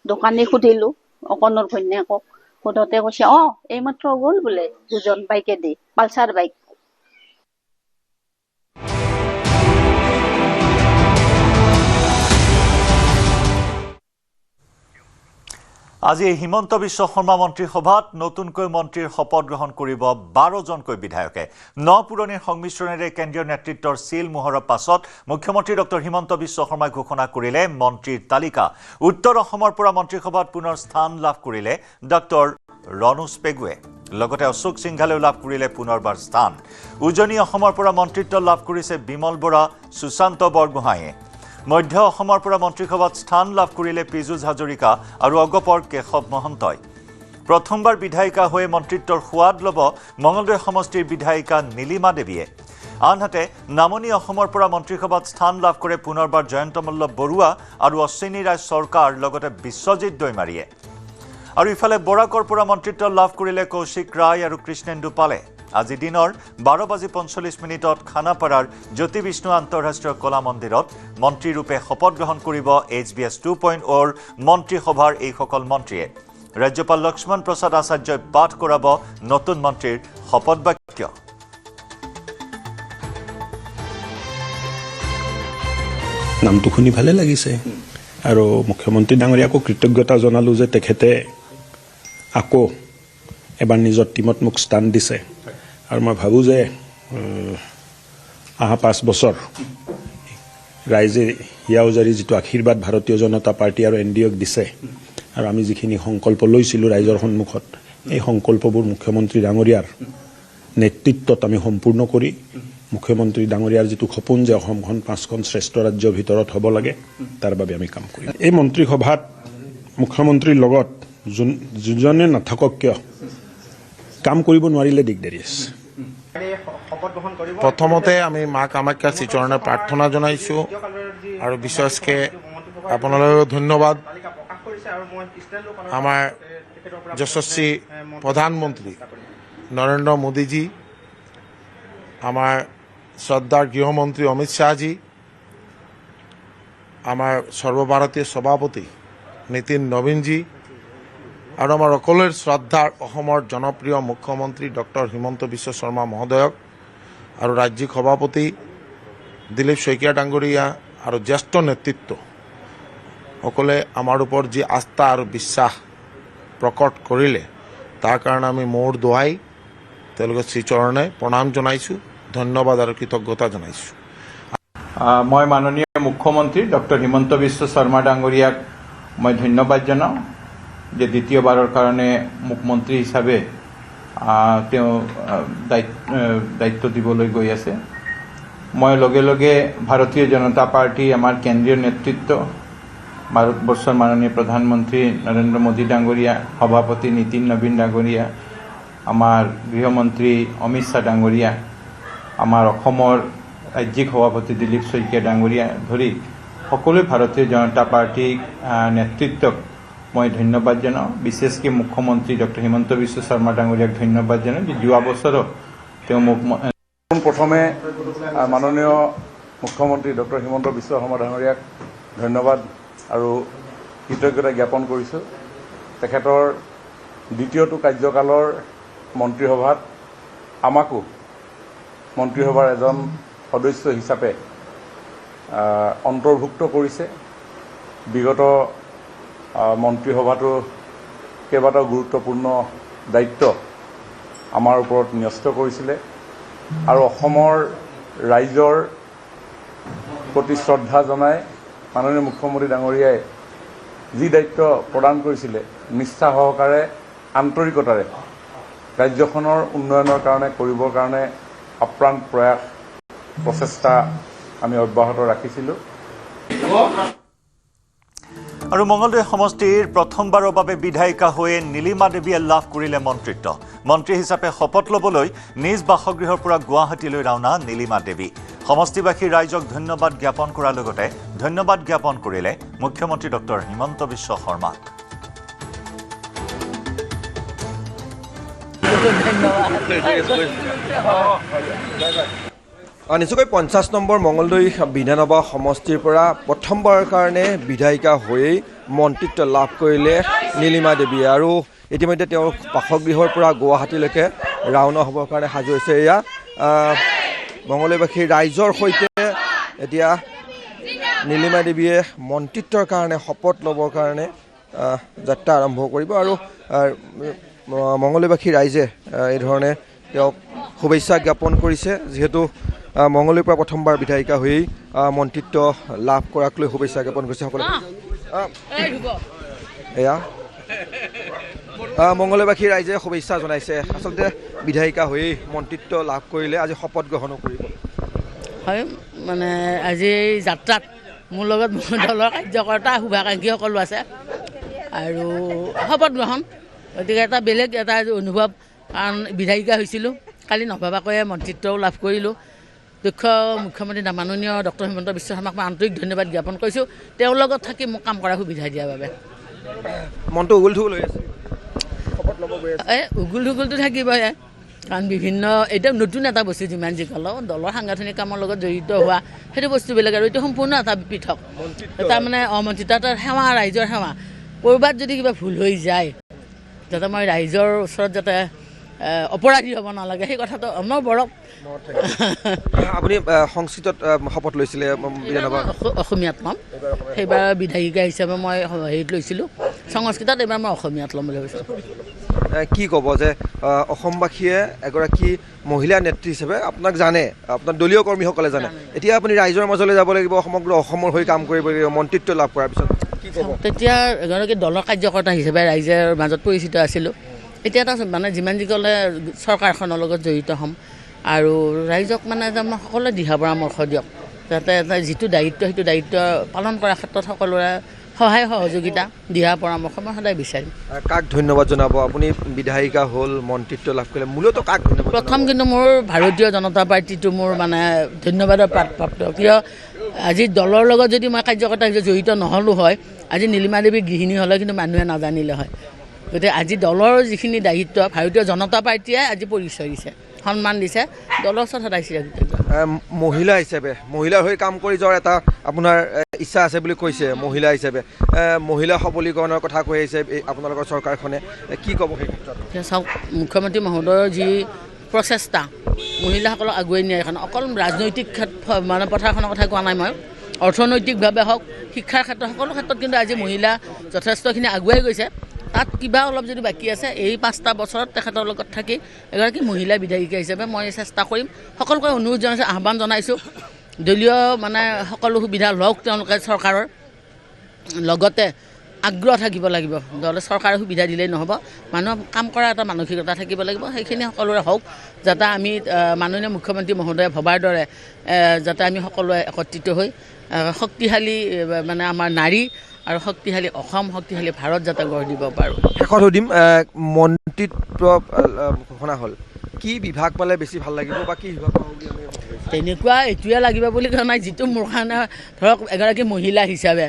দোকানী সুধিলো অকণৰ ঘৈণীয়েকক সোধোতে কৈছে এইমাত্ৰ গ'ল বোলে দুজন বাইকেদি পালচাৰ বাইক আজি হিমন্ত বিশ্ব শৰ্মা মন্ত্ৰীসভাত নতুনকৈ মন্ত্ৰীৰ শপত গ্ৰহণ কৰিব 12জনকৈ বিধায়কে পুৰণিৰ সংমিশ্ৰণেৰে কেন্দ্ৰীয় নেতৃত্বৰ চিল মোহৰৰ পাছত মুখ্যমন্ত্ৰী ডক্টৰ হিমন্ত বিশ্ব শৰ্মাই ঘোষণা কৰিলে মন্ত্ৰীৰ তালিকা উত্তৰ অসমৰ পৰা মন্ত্ৰীসভাত পুনৰ স্থান লাভ কৰিলে ডক্টৰ ৰণোজ পেগুৱে লগতে অশোক সিংঘালেও লাভ কৰিলে পুনৰবাৰ স্থান উজনি অসমৰ পৰা মন্ত্ৰিত্ব লাভ কৰিছে বিমল বৰা সুশান্ত বৰগোহাঁয়ে মধ্য অসমৰ পৰা মন্ত্ৰীসভাত স্থান লাভ কৰিলে পীযুষ হাজৰিকা আৰু অগপৰ কেশৱ মহন্তই প্ৰথমবাৰ বিধায়িকা হৈ মন্ত্ৰিত্বৰ সোৱাদ ল'ব মঙলদৈ সমষ্টিৰ বিধায়িকা নীলিমা দেৱীয়ে আনহাতে নামনি অসমৰ পৰা মন্ত্ৰীসভাত স্থান লাভ কৰে পুনৰবাৰ জয়ন্ত মল্ল বৰুৱা আৰু অশ্বিনী ৰাজ চৰকাৰ লগতে বিশ্বজিৎ দৈমাৰীয়ে আৰু ইফালে বৰাকৰ পৰা মন্ত্ৰিত্ব লাভ কৰিলে কৌশিক ৰায় আৰু কৃষ্ণেন্দু পালে আজি দিনৰ 12:45 খানাপাৰাৰ জ্যোতি বিষ্ণু আন্তঃৰাষ্ট্ৰীয় কলা মন্দিৰত মন্ত্ৰীৰূপে শপত গ্ৰহণ কৰিব HBS 2.0 মন্ত্ৰীসভাৰ এইসকল মন্ত্ৰীয়ে ৰাজ্যপাল লক্ষ্মণ প্ৰসাদ আচাৰ্যই পাঠ কৰাব নতুন মন্ত্ৰীৰ শপত বাক্য নামটো শুনি ভালে লাগিছে আৰু মুখ্যমন্ত্ৰী ডাঙৰীয়াকো কৃতজ্ঞতা জনালো যে তেখেতে আকৌ এবাৰ নিজৰ টিমত মোক স্থান দিছে আৰু মই ভাবোঁ যে অহা 5 বছৰ ৰাইজে হিয়াউজাৰী যিটো আশীৰ্বাদ ভাৰতীয় জনতা পাৰ্টি আৰু NDAক দিছে আৰু আমি যিখিনি সংকল্প লৈছিলোঁ ৰাইজৰ সন্মুখত এই সংকল্পবোৰ মুখ্যমন্ত্ৰী ডাঙৰীয়াৰ নেতৃত্বত আমি সম্পূৰ্ণ কৰি মুখ্যমন্ত্ৰী ডাঙৰীয়াৰ যিটো সপোন যে অসমখন 5খন শ্ৰেষ্ঠ ৰাজ্যৰ ভিতৰত হ'ব লাগে তাৰ বাবে আমি কাম কৰিম এই মন্ত্ৰীসভাত মুখ্যমন্ত্ৰীৰ লগত যোনজনে নাথাকক কিয় কাম কৰিব নোৱাৰিলে দিগদাৰি আছে প্ৰথমতে আমি মা কামাখ্যাৰ শ্ৰীচৰণে প্ৰাৰ্থনা জনাইছোঁ আৰু বিশেষকৈ আপোনালোকক ধন্যবাদ আমাৰ যশস্বী প্ৰধানমন্ত্ৰী নৰেন্দ্ৰ মোদীজী আমাৰ শ্ৰদ্ধাৰ গৃহমন্ত্ৰী অমিত শ্বাহজী আমাৰ সৰ্বভাৰতীয় সভাপতি নীতিন নবীনজী আৰু আমাৰ সকলোৰে শ্ৰদ্ধাৰ অসমৰ জনপ্ৰিয় মুখ্যমন্ত্ৰী ডক্টৰ হিমন্ত বিশ্ব শৰ্মা মহোদয়ক আৰু ৰাজ্যিক সভাপতি দিলীপ শইকীয়া ডাঙৰীয়া আৰু জ্যেষ্ঠ নেতৃত্ব সকলে আমাৰ ওপৰত যি আস্থা আৰু বিশ্বাস প্ৰকট কৰিলে তাৰ কাৰণে আমি মোৰ দোহাই তেওঁলোকৰ শ্ৰীচৰণে প্ৰণাম জনাইছোঁ ধন্যবাদ আৰু কৃতজ্ঞতা জনাইছোঁ মই মাননীয় মুখ্যমন্ত্ৰী ডক্টৰ হিমন্ত বিশ্ব শৰ্মা ডাঙৰীয়াক মই ধন্যবাদ জনাওঁ যে দ্বিতীয়বাৰৰ কাৰণে মুখ্যমন্ত্ৰী হিচাপে তেওঁ দায়িত্ব দিবলৈ গৈ আছে মই লগে লগে ভাৰতীয় জনতা পাৰ্টি আমাৰ কেন্দ্ৰীয় নেতৃত্ব ভাৰতবৰ্ষৰ মাননীয় প্ৰধানমন্ত্ৰী নৰেন্দ্ৰ মোদী ডাঙৰীয়া সভাপতি নীতিন নবীন ডাঙৰীয়া আমাৰ গৃহমন্ত্ৰী অমিত শ্বাহ ডাঙৰীয়া আমাৰ অসমৰ ৰাজ্যিক সভাপতি দিলীপ শইকীয়া ডাঙৰীয়া ধৰি সকলো ভাৰতীয় জনতা পাৰ্টিৰ নেতৃত্বক মই ধন্যবাদ জনাওঁ বিশেষকৈ মুখ্যমন্ত্ৰী ডক্টৰ হিমন্ত বিশ্ব শৰ্মা ডাঙৰীয়াক ধন্যবাদ জনাওঁ যে যোৱা বছৰো তেওঁ মোক প্ৰথমে মাননীয় মুখ্যমন্ত্ৰী ডক্টৰ হিমন্ত বিশ্ব শৰ্মা ডাঙৰীয়াক ধন্যবাদ আৰু কৃতজ্ঞতা জ্ঞাপন কৰিছোঁ। তেখেতৰ দ্বিতীয়টো কাৰ্যকালৰ মন্ত্ৰীসভাত আমাকো মন্ত্ৰীসভাৰ এজন সদস্য হিচাপে অন্তৰ্ভুক্ত কৰিছে। বিগত মন্ত্ৰীসভাটো কেইবাটাও গুৰুত্বপূৰ্ণ দায়িত্ব আমাৰ ওপৰত ন্যস্ত কৰিছিলে আৰু অসমৰ ৰাইজৰ প্ৰতি শ্ৰদ্ধা জনাই মাননীয় মুখ্যমন্ত্ৰী ডাঙৰীয়াই যি দায়িত্ব প্ৰদান কৰিছিলে নিষ্ঠা সহকাৰে আন্তৰিকতাৰে ৰাজ্যখনৰ উন্নয়নৰ কাৰণে কৰিবৰ কাৰণে আপ্ৰাণ প্ৰয়াস প্ৰচেষ্টা আমি অব্যাহত ৰাখিছিলোঁ। আৰু মঙলদৈ সমষ্টিৰ প্ৰথমবাৰৰ বাবে বিধায়িকা হৈয়ে নীলিমা দেৱীয়ে লাভ কৰিলে মন্ত্ৰিত্ব। মন্ত্ৰী হিচাপে শপত ল'বলৈ নিজ বাসগৃহৰ পৰা গুৱাহাটীলৈ ৰাওনা নীলিমা দেৱী। সমষ্টিবাসী ৰাইজক ধন্যবাদ জ্ঞাপন কৰাৰ লগতে ধন্যবাদ জ্ঞাপন কৰিলে মুখ্যমন্ত্ৰী ডক্টৰ হিমন্ত বিশ্ব শৰ্মাক। নিশ্চয়কৈ 50 নম্বৰ মঙলদৈ বিধানসভা সমষ্টিৰ পৰা প্ৰথমবাৰৰ কাৰণে বিধায়িকা হৈয়েই মন্ত্ৰিত্ব লাভ কৰিলে নীলিমা দেৱীয়ে আৰু ইতিমধ্যে তেওঁৰ বাসগৃহৰ পৰা গুৱাহাটীলৈকে ৰাওনা হ'বৰ কাৰণে সাজু হৈছে। এয়া মঙলদৈবাসীৰ ৰাইজৰ সৈতে এতিয়া নীলিমা দেৱীয়ে মন্ত্ৰিত্বৰ কাৰণে শপত ল'বৰ কাৰণে যাত্ৰা আৰম্ভ কৰিব আৰু মঙলদৈবাসী ৰাইজে এই ধৰণে তেওঁক শুভেচ্ছা জ্ঞাপন কৰিছে। যিহেতু মঙলদৈৰ পৰা প্ৰথমবাৰ বিধায়িকা হৈয়েই মন্ত্ৰিত্ব লাভ কৰাক লৈ শুভেচ্ছা জ্ঞাপন কৰিছে সকলোকে। এয়া মঙলদৈবাসী ৰাইজে শুভেচ্ছা জনাইছে। আচলতে বিধায়িকা হৈয়েই মন্ত্ৰিত্ব লাভ কৰিলে আজি শপত গ্ৰহণো কৰিব। হয়, মানে আজি এই যাত্ৰাত মোৰ লগত মোৰ দলৰ কাৰ্যকৰ্তা শুভাকাংক্ষীসকলো আছে আৰু শপত গ্ৰহণ, গতিকে এটা বেলেগ এটা অনুভৱ। কাৰণ বিধায়িকা হৈছিলোঁ, কালি নভবাকৈয়ে মন্ত্ৰিত্বও লাভ কৰিলোঁ। দক্ষ মুখ্যমন্ত্ৰী মাননীয় ডক্টৰ হিমন্ত বিশ্ব শৰ্মাক মই আন্তৰিক ধন্যবাদ জ্ঞাপন কৰিছোঁ, তেওঁৰ লগত থাকি মোক কাম কৰাৰ সুবিধা দিয়াৰ বাবে। মনটো উগুল থুগুল হৈ আছে, উগুল থুগুলটো থাকিবই, কাৰণ বিভিন্ন এতিয়া নতুন এটা বস্তু যিমান যি ক'লেও দলৰ সাংগঠনিক কামৰ লগত জড়িত হোৱা সেইটো বস্তু বেলেগ আৰু এইটো সম্পূৰ্ণ এটা পৃথক। তাৰমানে মন্ত্ৰিত্ব এটা সেৱা, ৰাইজৰ সেৱা। ক'ৰবাত যদি কিবা ভুল হৈ যায় যাতে মই ৰাইজৰ ওচৰত যাতে অপৰাধী হ'ব নালাগে সেই কথাটো অনবৰত। আপুনি সংস্কৃতত শপত লৈছিলে বিধানসভা? অসমীয়াত ল'ম, সেইবাৰ বিধায়িকা হিচাপে মই হেৰিত লৈছিলোঁ সংস্কৃতত, এইবাৰ মই অসমীয়াত ল'ম বুলি ভাবিছোঁ। কি ক'ব যে অসমবাসীয়ে এগৰাকী মহিলা নেত্ৰী হিচাপে আপোনাক জানে, আপোনাৰ দলীয় কৰ্মীসকলে জানে, এতিয়া আপুনি ৰাইজৰ মাজলৈ যাব লাগিব, সমগ্ৰ অসমৰ হৈ কাম কৰিব লাগিব মন্ত্ৰিত্ব লাভ কৰাৰ পিছত, কি ক'ব? তেতিয়া এগৰাকী দলৰ কাৰ্যকৰ্তা হিচাপে ৰাইজৰ মাজত পৰিচিত আছিলোঁ। এতিয়া এটা মানে যিমান যি ক'লে চৰকাৰখনৰ লগত জড়িত হ'ম আৰু ৰাইজক মানে মই সকলোৱে দিহা পৰামৰ্শ দিয়ক, যাতে যিটো দায়িত্ব সেইটো দায়িত্ব পালন কৰাৰ ক্ষেত্ৰত সকলোৰে সহায় সহযোগিতা দিহা পৰামৰ্শ মই সদায় বিচাৰিম। কাক ধন্যবাদ জনাব? আপুনি বিধায়িকা হ'ল, মন্ত্ৰিত্ব লাভ কৰিলে, মূলতঃ কাক ধন্যবাদ? প্ৰথম কিন্তু মোৰ ভাৰতীয় জনতা পাৰ্টিটো মোৰ মানে ধন্যবাদৰ প্ৰাপ্ত। কিয় আজি দলৰ লগত যদি মই কাৰ্যকৰ্তা হিচাপে জড়িত নহ'লোঁ হয়, আজি নীলিমা দেৱী গৃহিণী হ'লে কিন্তু মানুহে নাজানিলে হয়। গতিকে আজি দলৰ যিখিনি দায়িত্ব ভাৰতীয় জনতা পাৰ্টীয়ে আজি পৰিচয় দিছে, সন্মান দিছে, দলৰ ওচৰত সদায় চিৰকৃতজ্ঞ। মহিলা হিচাপে, মহিলাৰ হৈ কাম কৰি যোৱাৰ এটা আপোনাৰ ইচ্ছা আছে বুলি কৈছে। মহিলা হিচাপে মহিলা সবলীকৰণৰ কথা কৈ আহিছে আপোনালোকৰ চৰকাৰখনে, কি ক'ব সেই ক্ষেত্ৰত? চাওক, মুখ্যমন্ত্ৰী মহোদয়ৰ যি প্ৰচেষ্টা মহিলাসকলক আগুৱাই নিয়াৰ কাৰণে, অকল ৰাজনৈতিক মানে পথাৰখনৰ কথা কোৱা নাই মই, অৰ্থনৈতিকভাৱে হওক, শিক্ষাৰ ক্ষেত্ৰত, সকলো ক্ষেত্ৰত কিন্তু আজি মহিলা যথেষ্টখিনি আগুৱাই গৈছে। তাত কিবা অলপ যদি বাকী আছে, এই 5টা বছৰত তেখেতৰ লগত থাকি এগৰাকী মহিলা বিধায়িকা হিচাপে মই চেষ্টা কৰিম। সকলোকে অনুৰোধ জনাইছোঁ, আহ্বান জনাইছোঁ, দলীয় মানে সকলো সুবিধা লওক তেওঁলোকে চৰকাৰৰ, লগতে আগ্ৰহ থাকিব লাগিব। দলে চৰকাৰে সুবিধা দিলেই নহ'ব, মানুহক কাম কৰা এটা মানসিকতা থাকিব লাগিব। সেইখিনি সকলোৰে হওক, যাতে আমি মাননীয় মুখ্যমন্ত্ৰী মহোদয়ে ভবাৰ দৰে যাতে আমি সকলোৱে একত্ৰিত হৈ শক্তিশালী মানে আমাৰ নাৰী আৰু শক্তিশালী অসম, শক্তিশালী ভাৰত যাতে গঢ় দিব পাৰোঁ। শেষত সুধিম, মন্ত্ৰিত্ব ঘোষণা হ'ল, কি বিভাগ পালে বেছি ভাল লাগিব বা কি বিভাগ পাব বুলি আমি তেনেকুৱা এইটোৱে লাগিব বুলি কোৱা নাই। যিটো মোৰ কাৰণে ধৰক এগৰাকী মহিলা হিচাপে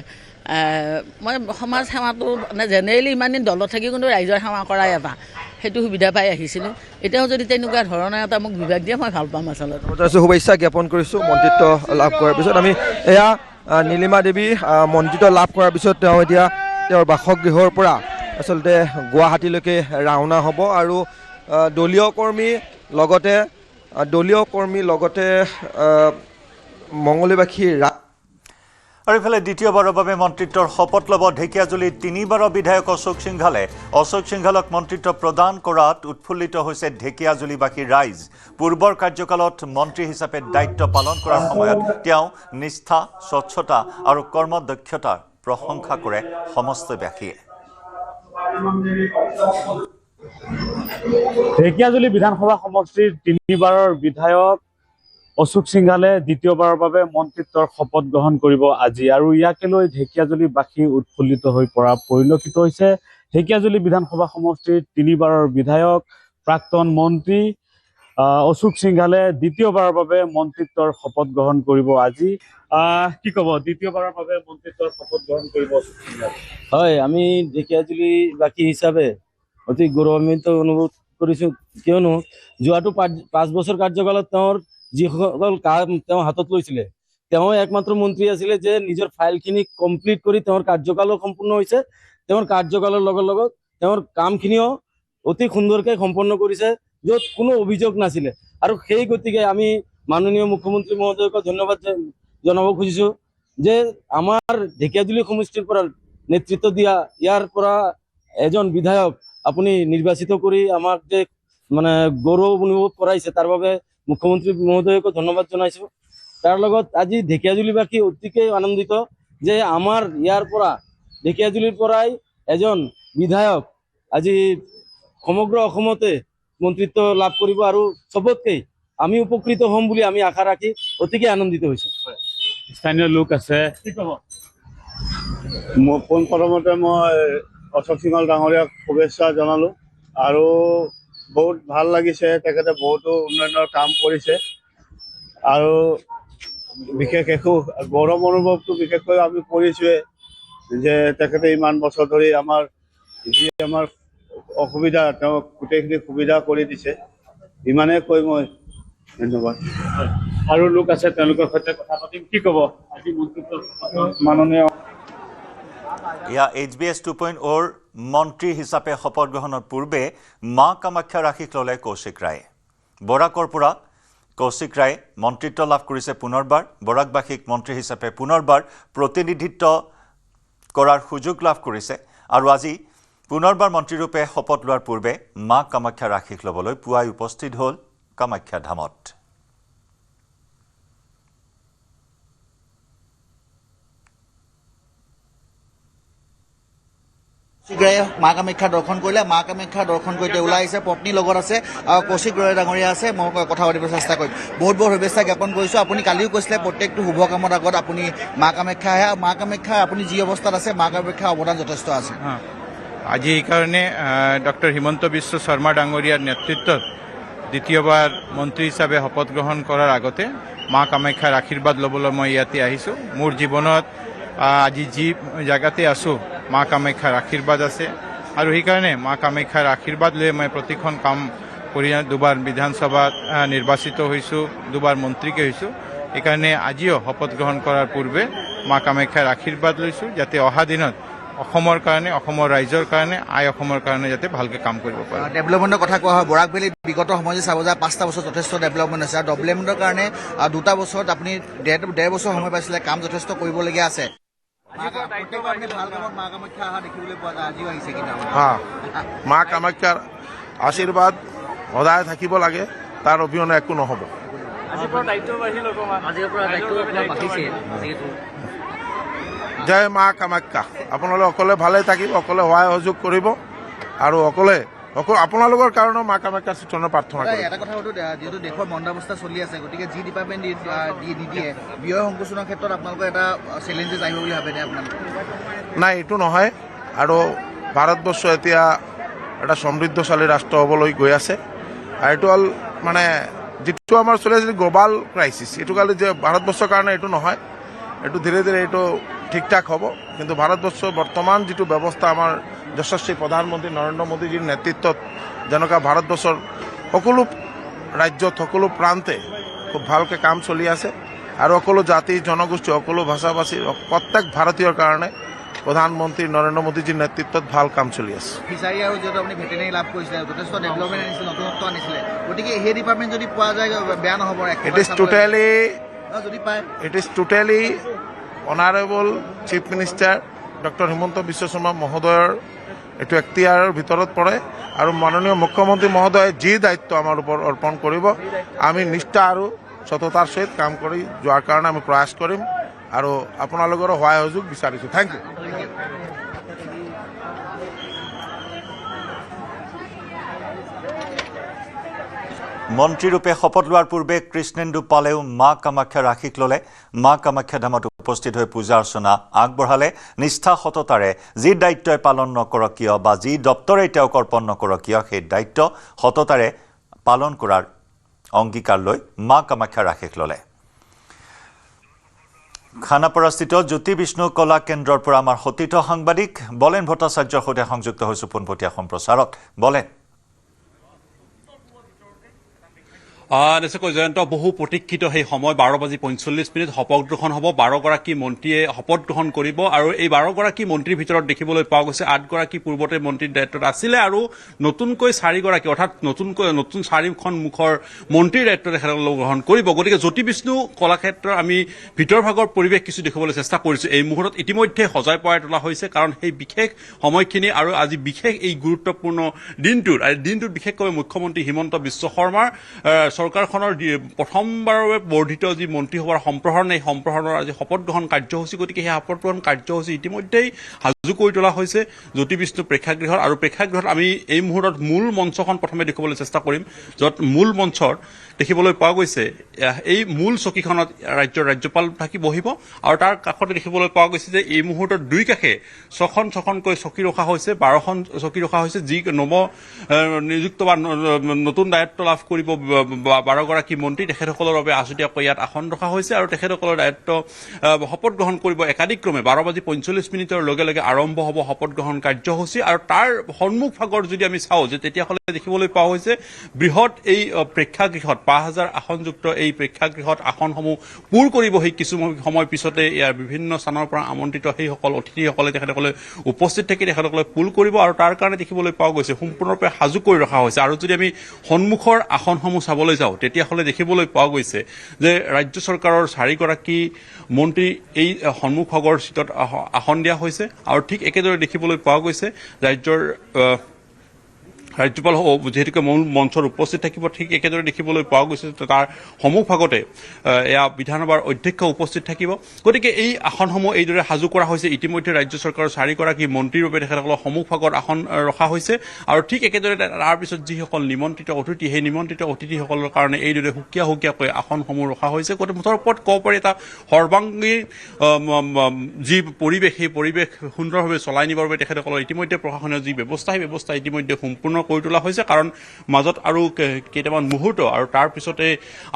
মই সমাজ সেৱাটো মানে জেনেৰেলি ইমান দিন দলত থাকি কিন্তু ৰাইজৰ সেৱা কৰাই এটা সেইটো সুবিধা পাই আহিছিলোঁ। এতিয়াও যদি তেনেকুৱা ধৰণৰ এটা মোক বিভাগ দিয়ে মই ভাল পাম। আচলতে শুভেচ্ছা জ্ঞাপন কৰিছোঁ মন্ত্ৰিত্ব লাভ কৰাৰ পিছত। আমি এয়া নীলিমা দেৱী মন্ত্ৰিত্ব লাভ কৰাৰ পিছত তেওঁ এতিয়া তেওঁৰ বাসগৃহৰ পৰা আচলতে গুৱাহাটীলৈকে ৰাওনা হ'ব আৰু দলীয় কৰ্মী লগতে মঙলদৈবাসী আৰু ইফালে দ্বিতীয়বাৰৰ বাবে মন্ত্ৰিত্বৰ শপত ল'ব ঢেকিয়াজুলিৰ 3বাৰৰ বিধায়ক অশোক সিংঘালে। অশোক সিংঘালক মন্ত্ৰিত্ব প্ৰদান কৰাত উৎফুল্লিত হৈছে ঢেকিয়াজুলিবাসীৰ ৰাইজ। পূৰ্বৰ কাৰ্যকালত মন্ত্ৰী হিচাপে দায়িত্ব পালন কৰাৰ সময়ত তেওঁ নিষ্ঠা, স্বচ্ছতা আৰু কৰ্মদক্ষতাৰ প্ৰশংসা কৰে সমস্তবাসীয়ে। ঢেকিয়াজুলি বিধানসভা সমষ্টিৰ 3বাৰৰ বিধায়ক অশোক সিংঘালে দ্বিতীয়বাৰৰ বাবে মন্ত্ৰিত্বৰ শপত গ্ৰহণ কৰিব আজি আৰু ইয়াকে লৈ ঢেকিয়াজুলিবাসী উৎফুল্লিত হৈ পৰা পৰিলক্ষিত হৈছে। ঢেকিয়াজুলি বিধানসভা সমষ্টিৰ 3বাৰৰ বিধায়ক প্ৰাক্তন মন্ত্ৰী অশোক সিংঘালে দ্বিতীয়বাৰৰ বাবে মন্ত্ৰিত্বৰ শপত গ্ৰহণ কৰিব আজি। কি ক'ব, দ্বিতীয়বাৰৰ বাবে মন্ত্ৰিত্বৰ শপত গ্ৰহণ কৰিব অশোক সিংঘালে? হয়, আমি ঢেকিয়াজুলিবাসী হিচাপে অতি গৌৰৱান্বিত অনুভৱ কৰিছোঁ, কিয়নো যোৱাটো 5 বছৰ কাৰ্যকালত তেওঁৰ যিসকল কাম তেওঁ হাতত লৈছিলে, তেওঁ একমাত্ৰ মন্ত্ৰী আছিলে যে নিজৰ ফাইলখিনি কমপ্লিট কৰি তেওঁৰ কাৰ্যকালো সম্পূৰ্ণ হৈছে। তেওঁৰ কাৰ্যকালৰ লগত তেওঁৰ কামখিনিও অতি সুন্দৰকৈ সম্পন্ন কৰিছে, য'ত কোনো অভিযোগ নাছিলে। আৰু সেই গতিকে আমি মাননীয় মুখ্যমন্ত্ৰী মহোদয়ক ধন্যবাদ জনাব খুজিছোঁ যে আমাৰ ঢেকিয়াজুলি সমষ্টিৰ পৰা নেতৃত্ব দিয়া ইয়াৰ পৰা এজন বিধায়ক আপুনি নিৰ্বাচিত কৰি আমাক যে মানে গৌৰৱ অনুভৱ কৰাইছে, তাৰ বাবে মুখ্যমন্ত্ৰী মহোদয়ক ধন্যবাদ জনাইছোঁ। তাৰ লগত আজি ঢেকিয়াজুলিবাসী অতিকে আনন্দিত যে আমাৰ ইয়াৰ পৰা ঢেকিয়াজুলিৰ পৰাই এজন বিধায়ক আজি সমগ্ৰ অসমতে মন্ত্ৰিত্ব লাভ কৰিব আৰু চবতকৈ আমি উপকৃত হ'ম বুলি আমি আশা ৰাখি অতিকে আনন্দিত হৈছোঁ। স্থানীয় লোক আছে, কি ক'ব? পোনপ্ৰথমতে মই অশোক সিংঘাল ডাঙৰীয়াক শুভেচ্ছা জনালোঁ আৰু বহুত ভাল লাগিছে, তেখেতে বহুতো উন্নয়নৰ কাম কৰিছে আৰু বিশেষ একো গৌৰৱ অনুভৱটো বিশেষকৈ আমি কৰিছোঁৱে যে তেখেতে ইমান বছৰ ধৰি আমাৰ অসুবিধা তেওঁ গোটেইখিনি সুবিধা কৰি দিছে। ইমানেই কৈ মই ধন্যবাদ। আৰু লোক আছে, তেওঁলোকৰ সৈতে কথা পাতিম। কি ক'ব আজি মন্ত্ৰিত্বৰ মাননীয় এয়া HBS 2.0 মন্ত্ৰী হিচাপে শপত গ্ৰহণৰ পূৰ্বে মা কামাখ্যাৰ আশীষ ল'লে কৌশিক ৰায়ে। বৰাকৰ পৰা কৌশিক ৰায়ে মন্ত্ৰিত্ব লাভ কৰিছে পুনৰবাৰ। বৰাকবাসীক মন্ত্ৰী হিচাপে পুনৰবাৰ প্ৰতিনিধিত্ব কৰাৰ সুযোগ লাভ কৰিছে আৰু আজি পুনৰবাৰ মন্ত্ৰীৰূপে শপত লোৱাৰ পূৰ্বে মা কামাখ্যাৰ আশীষ ল'বলৈ পুৱাই উপস্থিত হ'ল কামাখ্যা ধামত। কৌশিক ৰায়ে মা কামাখ্যা দৰ্শন কৰিলে। মা কামাখ্যা দৰ্শন কৰি তেওঁ ওলাই আহিছে, পত্নীৰ লগত আছে আৰু কৌশিক ৰায় ডাঙৰীয়া আছে। মই কথা পাতিব চেষ্টা কৰিম। বহুত বহুত শুভেচ্ছা জ্ঞাপন কৰিছোঁ। আপুনি কালিও কৈছিলে প্ৰত্যেকটো শুভ কামৰ আগত আপুনি মা কামাখ্যা আহে। মা কামাখ্যা আপুনি যি অৱস্থাত আছে, মা কামাখ্যাৰ অৱদান যথেষ্ট আছে। আজি এইকাৰণে ডক্টৰ হিমন্ত বিশ্ব শৰ্মা ডাঙৰীয়াৰ নেতৃত্বত দ্বিতীয়বাৰ মন্ত্ৰী হিচাপে শপত গ্ৰহণ কৰাৰ আগতে মা কামাখ্যাৰ আশীৰ্বাদ ল'বলৈ মই ইয়াতে আহিছোঁ। মোৰ জীৱনত আজি যি জেগাতে আছোঁ, মা কামাখ্যাৰ আশীৰ্বাদ আছে আৰু সেইকাৰণে মা কামাখ্যাৰ আশীৰ্বাদ লৈ মই প্ৰতিখন কাম কৰি দুবাৰ বিধানসভাত নিৰ্বাচিত হৈছোঁ, দুবাৰ মন্ত্ৰীকে হৈছোঁ। সেইকাৰণে আজিও শপত গ্ৰহণ কৰাৰ পূৰ্বে মা কামাখ্যাৰ আশীৰ্বাদ লৈছোঁ, যাতে অহা দিনত অসমৰ কাৰণে, অসমৰ ৰাইজৰ কাৰণে, অসমৰ কাৰণে যাতে ভালকৈ কাম কৰিব পাৰে। ডেভেলপমেণ্টৰ কথা কোৱা হয়। বৰাক ভেলীত বিগত সময় যে চাব যায় 5টা বছৰ যথেষ্ট ডেভেলপমেণ্ট হৈছে আৰু ডেভেলপমেণ্টৰ কাৰণে 2টা বছৰত আপুনি 1.5 বছৰ সময় পাইছিলে, কাম যথেষ্ট কৰিবলগীয়া আছে। মা কামাখ্যাৰ আশীৰ্বাদ সদায় থাকিব লাগে, তাৰ অবিহনে একো নহ'ব। জয় মা কামাখ্যা। আপোনালোক অকলে ভালে থাকিব, অকলে সহায় সহযোগ কৰিব আৰু অকলে আপোনালোকৰ কাৰণেও মা কামাখ্যাৰ চিত্ৰণৰ প্ৰাৰ্থনা কৰিম। এটা কথা সুধো, যিহেতু দেশৰ মন্দাৱস্থা চলি আছে, গতিকে যি ডিপাৰ্টমেণ্ট নিদিয়ে ব্যয় সংকোচনৰ ক্ষেত্ৰত আপোনালোকৰ এটা চেলেঞ্জেছ আহিব বুলি ভাবেনে আপোনালোকে? নাই, এইটো নহয়। আৰু ভাৰতবৰ্ষ এতিয়া এটা সমৃদ্ধশালী ৰাষ্ট্ৰ হ'বলৈ গৈ আছে আৰু এইটো হ'ল মানে যিটো আমাৰ চলি আছে গ্ল'বাল ক্ৰাইচিছ, এইটো কালি যে ভাৰতবৰ্ষৰ কাৰণে এইটো নহয়, এইটো ধীৰে ধীৰে এইটো ঠিক ঠাক হ'ব। কিন্তু ভাৰতবৰ্ষৰ বৰ্তমান যিটো ব্যৱস্থা আমাৰ যশস্বী প্ৰধানমন্ত্ৰী নৰেন্দ্ৰ মোদীজীৰ নেতৃত্বত যেনেকুৱা ভাৰতবৰ্ষৰ সকলো ৰাজ্যত, সকলো প্ৰান্তে খুব ভালকৈ কাম চলি আছে আৰু সকলো জাতি জনগোষ্ঠী, সকলো ভাষা ভাষী প্ৰত্যেক ভাৰতীয়ৰ কাৰণে প্ৰধানমন্ত্ৰী নৰেন্দ্ৰ মোদীজীৰ নেতৃত্বত ভাল কাম চলি আছে ফিচাৰী আৰু যিহেতু আপুনি ভেটেনেৰী লাভ কৰিছিলে যথেষ্ট ডেভেলপমেণ্ট আনিছিলে নতুনত্ব আনিছিলে গতিকে সেই ডিপাৰ্টমেণ্ট যদি পোৱা যায় বেয়া নহ'ব It is totally honorable Chief Minister Dr. Himanta Biswa Sarma মহোদয়ৰ এইটো এখতিয়াৰৰ ভিতৰত পৰে আৰু মাননীয় মুখ্যমন্ত্ৰী মহোদয়ে যি দায়িত্ব আমাৰ ওপৰত অৰ্পণ কৰিব আমি নিষ্ঠা আৰু সততাৰ সহিত কাম কৰি যোৱাৰ কাৰণে আমি প্ৰয়াস কৰিম আৰু আপোনালোকৰ সহায় সহযোগ বিচাৰিছোঁ থেংক ইউ মন্ত্ৰীৰূপে শপত লোৱাৰ পূৰ্বে কৃষ্ণেন্দু পালেও মা কামাখ্যাৰ আশীষ ল'লে মা কামাখ্যা ধামত উপস্থিত হৈ পূজা অৰ্চনা আগবঢ়ালে নিষ্ঠা সততাৰে যি দায়িত্বই পালন নকৰক কিয় বা যি দপ্তৰে তেওঁক অৰ্পণ নকৰক কিয় সেই দায়িত্ব সততাৰে পালন কৰাৰ অংগীকাৰ লৈ মা কামাখ্যাৰ আশীষ ল'লে খানাপাৰাস্থিত জ্যোতি বিষ্ণু কলা কেন্দ্ৰৰ পৰা আমাৰ সতীৰ্থ সাংবাদিক বলেন ভট্টাচাৰ্যৰ সৈতে সংযুক্ত হৈছোঁ পোনপটীয়া সম্প্ৰচাৰত বলেন নিশ্চয়কৈ জয়ন্ত বহু প্ৰতীক্ষিত সেই সময় 12:45 শপত গ্ৰহণ হ'ব 12গৰাকী মন্ত্ৰীয়ে শপত গ্ৰহণ কৰিব আৰু এই 12গৰাকী মন্ত্ৰীৰ ভিতৰত দেখিবলৈ পোৱা গৈছে 8গৰাকী পূৰ্বতে মন্ত্ৰীৰ দায়িত্বত আছিলে আৰু নতুনকৈ 4গৰাকী অৰ্থাৎ নতুন 4খন মুখৰ মন্ত্ৰীৰ দায়িত্ব তেখেতসকলক গ্ৰহণ কৰিব গতিকে জ্যোতি বিষ্ণু কলাক্ষেত্ৰৰ আমি ভিতৰভাগৰ পৰিৱেশ কিছু দেখিবলৈ চেষ্টা কৰিছোঁ এই মুহূৰ্তত ইতিমধ্যে সজাই পৰাই তোলা হৈছে কাৰণ সেই বিশেষ সময়খিনি আৰু আজি বিশেষ এই গুৰুত্বপূৰ্ণ দিনটোত বিশেষকৈ মুখ্যমন্ত্ৰী হিমন্ত বিশ্ব শৰ্মাৰ চৰকাৰখনৰ প্ৰথমবাৰৰ বাবে বৰ্ধিত যি মন্ত্ৰীসভাৰ সম্প্ৰসাৰণ এই সম্প্ৰসাৰণৰ আজি শপত গ্ৰহণ কাৰ্যসূচী গতিকে সেই শপত গ্ৰহণ কাৰ্যসূচী ইতিমধ্যেই সাজু কৰি তোলা হৈছে জ্যোতি বিষ্ণু প্ৰেক্ষাগৃহত আৰু প্ৰেক্ষাগৃহত আমি এই মুহূৰ্তত মূল মঞ্চখন প্ৰথমে দেখিবলৈ চেষ্টা কৰিম য'ত মূল মঞ্চত দেখিবলৈ পোৱা গৈছে এই মূল চকীখনত ৰাজ্যপাল থাকি বহিব আৰু তাৰ কাষতে দেখিবলৈ পোৱা গৈছে যে এই মুহূৰ্তত দুই কাষে ছখনকৈ চকী ৰখা হৈছে 12খন চকী ৰখা হৈছে যি নৱ নিযুক্ত বা নতুন দায়িত্ব লাভ কৰিব 12গৰাকী মন্ত্ৰী তেখেতসকলৰ বাবে আছুতীয়াকৈ ইয়াত আসন ৰখা হৈছে আৰু তেখেতসকলৰ দায়িত্ব শপত গ্ৰহণ কৰিব একাদিক্ৰমে 12:45 লগে লগে আৰম্ভ হ'ব শপত গ্ৰহণ কাৰ্যসূচী আৰু তাৰ সন্মুখ ভাগৰ যদি আমি চাওঁ যে তেতিয়াহ'লে দেখিবলৈ পোৱা হৈছে বৃহৎ এই প্ৰেক্ষাগৃহত 5000 আসনযুক্ত এই প্ৰেক্ষাগৃহত আসনসমূহ পূৰ কৰিব সেই কিছু সময় পিছতে ইয়াৰ বিভিন্ন স্থানৰ পৰা আমন্ত্ৰিত সেইসকল অতিথিসকলে তেখেতসকলে উপস্থিত থাকি তেখেতসকলে পূৰ কৰিব আৰু তাৰ কাৰণে দেখিবলৈ পোৱা গৈছে সম্পূৰ্ণৰূপে সাজু কৰি ৰখা হৈছে আৰু যদি আমি সন্মুখৰ আসনসমূহ চাবলৈ যাওঁ তেতিয়াহ'লে দেখিবলৈ পোৱা গৈছে যে ৰাজ্য চৰকাৰৰ 4গৰাকী মন্ত্ৰী এই সন্মুখ ভাগৰ চিটত আসন দিয়া হৈছে আৰু ঠিক একেদৰে দেখিবলৈ পোৱা গৈছে ৰাজ্যপাল যিহেতুকে মূল মঞ্চত উপস্থিত থাকিব ঠিক একেদৰে দেখিবলৈ পোৱা গৈছে তাৰ সন্মুখভাগতে এয়া বিধানসভাৰ অধ্যক্ষ উপস্থিত থাকিব গতিকে এই আসনসমূহ এইদৰে সাজু কৰা হৈছে ইতিমধ্যে ৰাজ্য চৰকাৰৰ 4গৰাকী মন্ত্ৰীৰ বাবে তেখেতসকলৰ সন্মুখভাগত আসন ৰখা হৈছে আৰু ঠিক একেদৰে তাৰ পিছত যিসকল নিমন্ত্ৰিত অতিথি সেই নিমন্ত্ৰিত অতিথিসকলৰ কাৰণে এইদৰে সুকীয়াকৈ আসনসমূহ ৰখা হৈছে গতিকে মুঠৰ ওপৰত ক'ব পাৰি এটা সৰ্বাংগী যি পৰিৱেশ সেই পৰিৱেশ সুন্দৰভাৱে চলাই নিবৰ বাবে তেখেতসকলৰ ইতিমধ্যে প্ৰশাসনীয় যি ব্যৱস্থা সেই ব্যৱস্থা ইতিমধ্যে সম্পূৰ্ণ কৰি তোলা হৈছে কাৰণ মাজত আৰু কেইটামান মুহূৰ্ত আৰু তাৰ পিছতে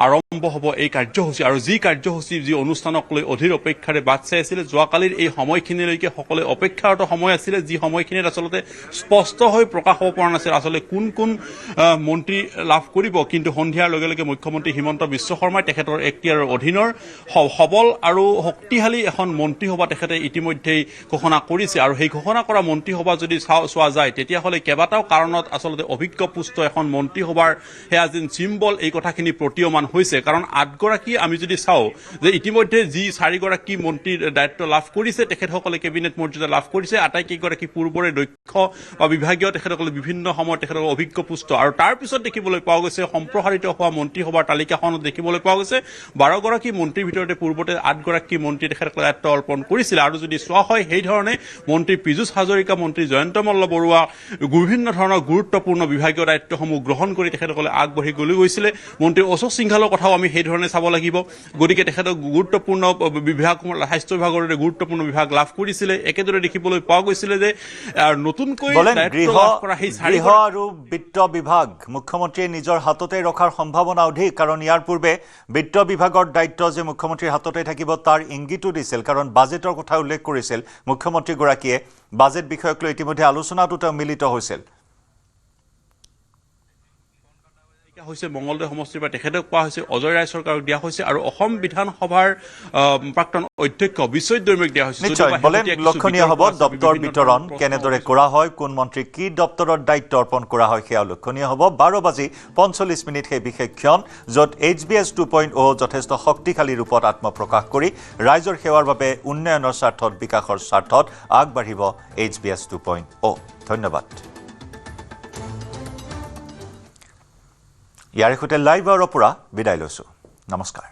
আৰম্ভ হ'ব এই কাৰ্যসূচী আৰু যি কাৰ্যসূচী যি অনুষ্ঠানক লৈ অধীৰ অপেক্ষাৰে বাট চাই আছিলে যোৱাকালিৰ এই সময়খিনিলৈকে সকলোৱে অপেক্ষাৰত সময় আছিলে যি সময়খিনিত আচলতে স্পষ্ট হৈ প্ৰকাশ হ'ব পৰা নাছিল আচলতে কোন মন্ত্ৰী লাভ কৰিব কিন্তু সন্ধিয়াৰ লগে লগে মুখ্যমন্ত্ৰী হিমন্ত বিশ্ব শৰ্মাই তেখেতৰ এখতিয়াৰৰ অধীনৰ সবল আৰু শক্তিশালী এখন মন্ত্ৰীসভা তেখেতে ইতিমধ্যেই ঘোষণা কৰিছে আৰু সেই ঘোষণা কৰা মন্ত্ৰীসভা যদি চোৱা যায় তেতিয়াহ'লে কেইবাটাও কাৰণত আচলতে অভিজ্ঞ পুষ্ট এখন মন্ত্ৰীসভাৰ সেয়া যেন চিম্বল এই কথাখিনি প্ৰতীয়মান হৈছে কাৰণ 8গৰাকী আমি যদি চাওঁ যে ইতিমধ্যে যি 4গৰাকী মন্ত্ৰীৰ দায়িত্ব লাভ কৰিছে তেখেতসকলে কেবিনেট মৰ্যাদা লাভ কৰিছে আটাইকেইগৰাকী পূৰ্বৰে দক্ষ বা বিভাগীয় তেখেতসকলে বিভিন্ন সময়ত তেখেতসকল অভিজ্ঞ পুষ্ট আৰু তাৰ পিছত দেখিবলৈ পোৱা গৈছে সম্প্ৰসাৰিত হোৱা মন্ত্ৰীসভাৰ তালিকাখনত দেখিবলৈ পোৱা গৈছে 12গৰাকী মন্ত্ৰীৰ ভিতৰতে পূৰ্বতে 8গৰাকী মন্ত্ৰী তেখেতসকলে দায়িত্ব অৰ্পণ কৰিছিলে আৰু যদি চোৱা হয় সেই ধৰণে মন্ত্ৰী পীযুষ হাজৰিকা মন্ত্ৰী জয়ন্ত মল্ল বৰুৱা বিভিন্ন ধৰণৰ গুৰুত্বপূৰ্ণ বিভাগীয় দায়িত্বসমূহ গ্ৰহণ কৰি তেখেতসকলে আগবাঢ়ি গৈছিলে মন্ত্ৰী অশোক সিংঘালৰ কথাও আমি সেই ধৰণে চাব লাগিব গতিকে তেখেতক গুৰুত্বপূৰ্ণ বিভাগ স্বাস্থ্য বিভাগৰ গুৰুত্বপূৰ্ণ বিভাগ লাভ কৰিছিলে একেদৰে দেখিবলৈ পোৱা গৈছিলে যে নতুনকৈ গৃহ আৰু বিত্ত বিভাগ মুখ্যমন্ত্ৰীয়ে নিজৰ হাততে ৰখাৰ সম্ভাৱনা অধিক কাৰণ ইয়াৰ পূৰ্বে বিত্ত বিভাগৰ দায়িত্ব যে মুখ্যমন্ত্ৰীৰ হাততে থাকিব তাৰ ইংগিতো দিছিল কাৰণ বাজেটৰ কথা উল্লেখ কৰিছিল মুখ্যমন্ত্ৰীগৰাকীয়ে বাজেট বিষয়ক লৈ ইতিমধ্যে আলোচনাটো তেওঁ মিলিত হৈছিল দিয়া হৈছে মঙলদৈ সমষ্টিৰ পৰা তেখেতক পোৱা হৈছে, অজয় ৰায় চৰকাৰক দিয়া হৈছে আৰু অসম বিধানসভাৰ প্ৰাক্তন অধ্যক্ষ বিশ্বজিৎ দৈমাৰীক দিয়া হৈছে। নিশ্চয় বলেন লক্ষণীয় হ'ব দপ্তৰ বিতৰণ কেনেদৰে কৰা হয়, কোন মন্ত্ৰীক কি দপ্তৰৰ দায়িত্ব অৰ্পণ কৰা হয় সেয়া লক্ষণীয় হ'ব। 12:45 সেই বিশেষ ক্ষণ য'ত HBS 2.0 যথেষ্ট শক্তিশালী ৰূপত আত্মপ্ৰকাশ কৰি ৰাইজৰ সেৱাৰ বাবে উন্নয়নৰ স্বাৰ্থত বিকাশৰ স্বাৰ্থত আগবাঢ়িব HBS 2.0। ধন্যবাদ। ইয়াৰে সৈতে লাইভ আৱাৰৰ পৰা বিদায় লৈছোঁ। নমস্কাৰ।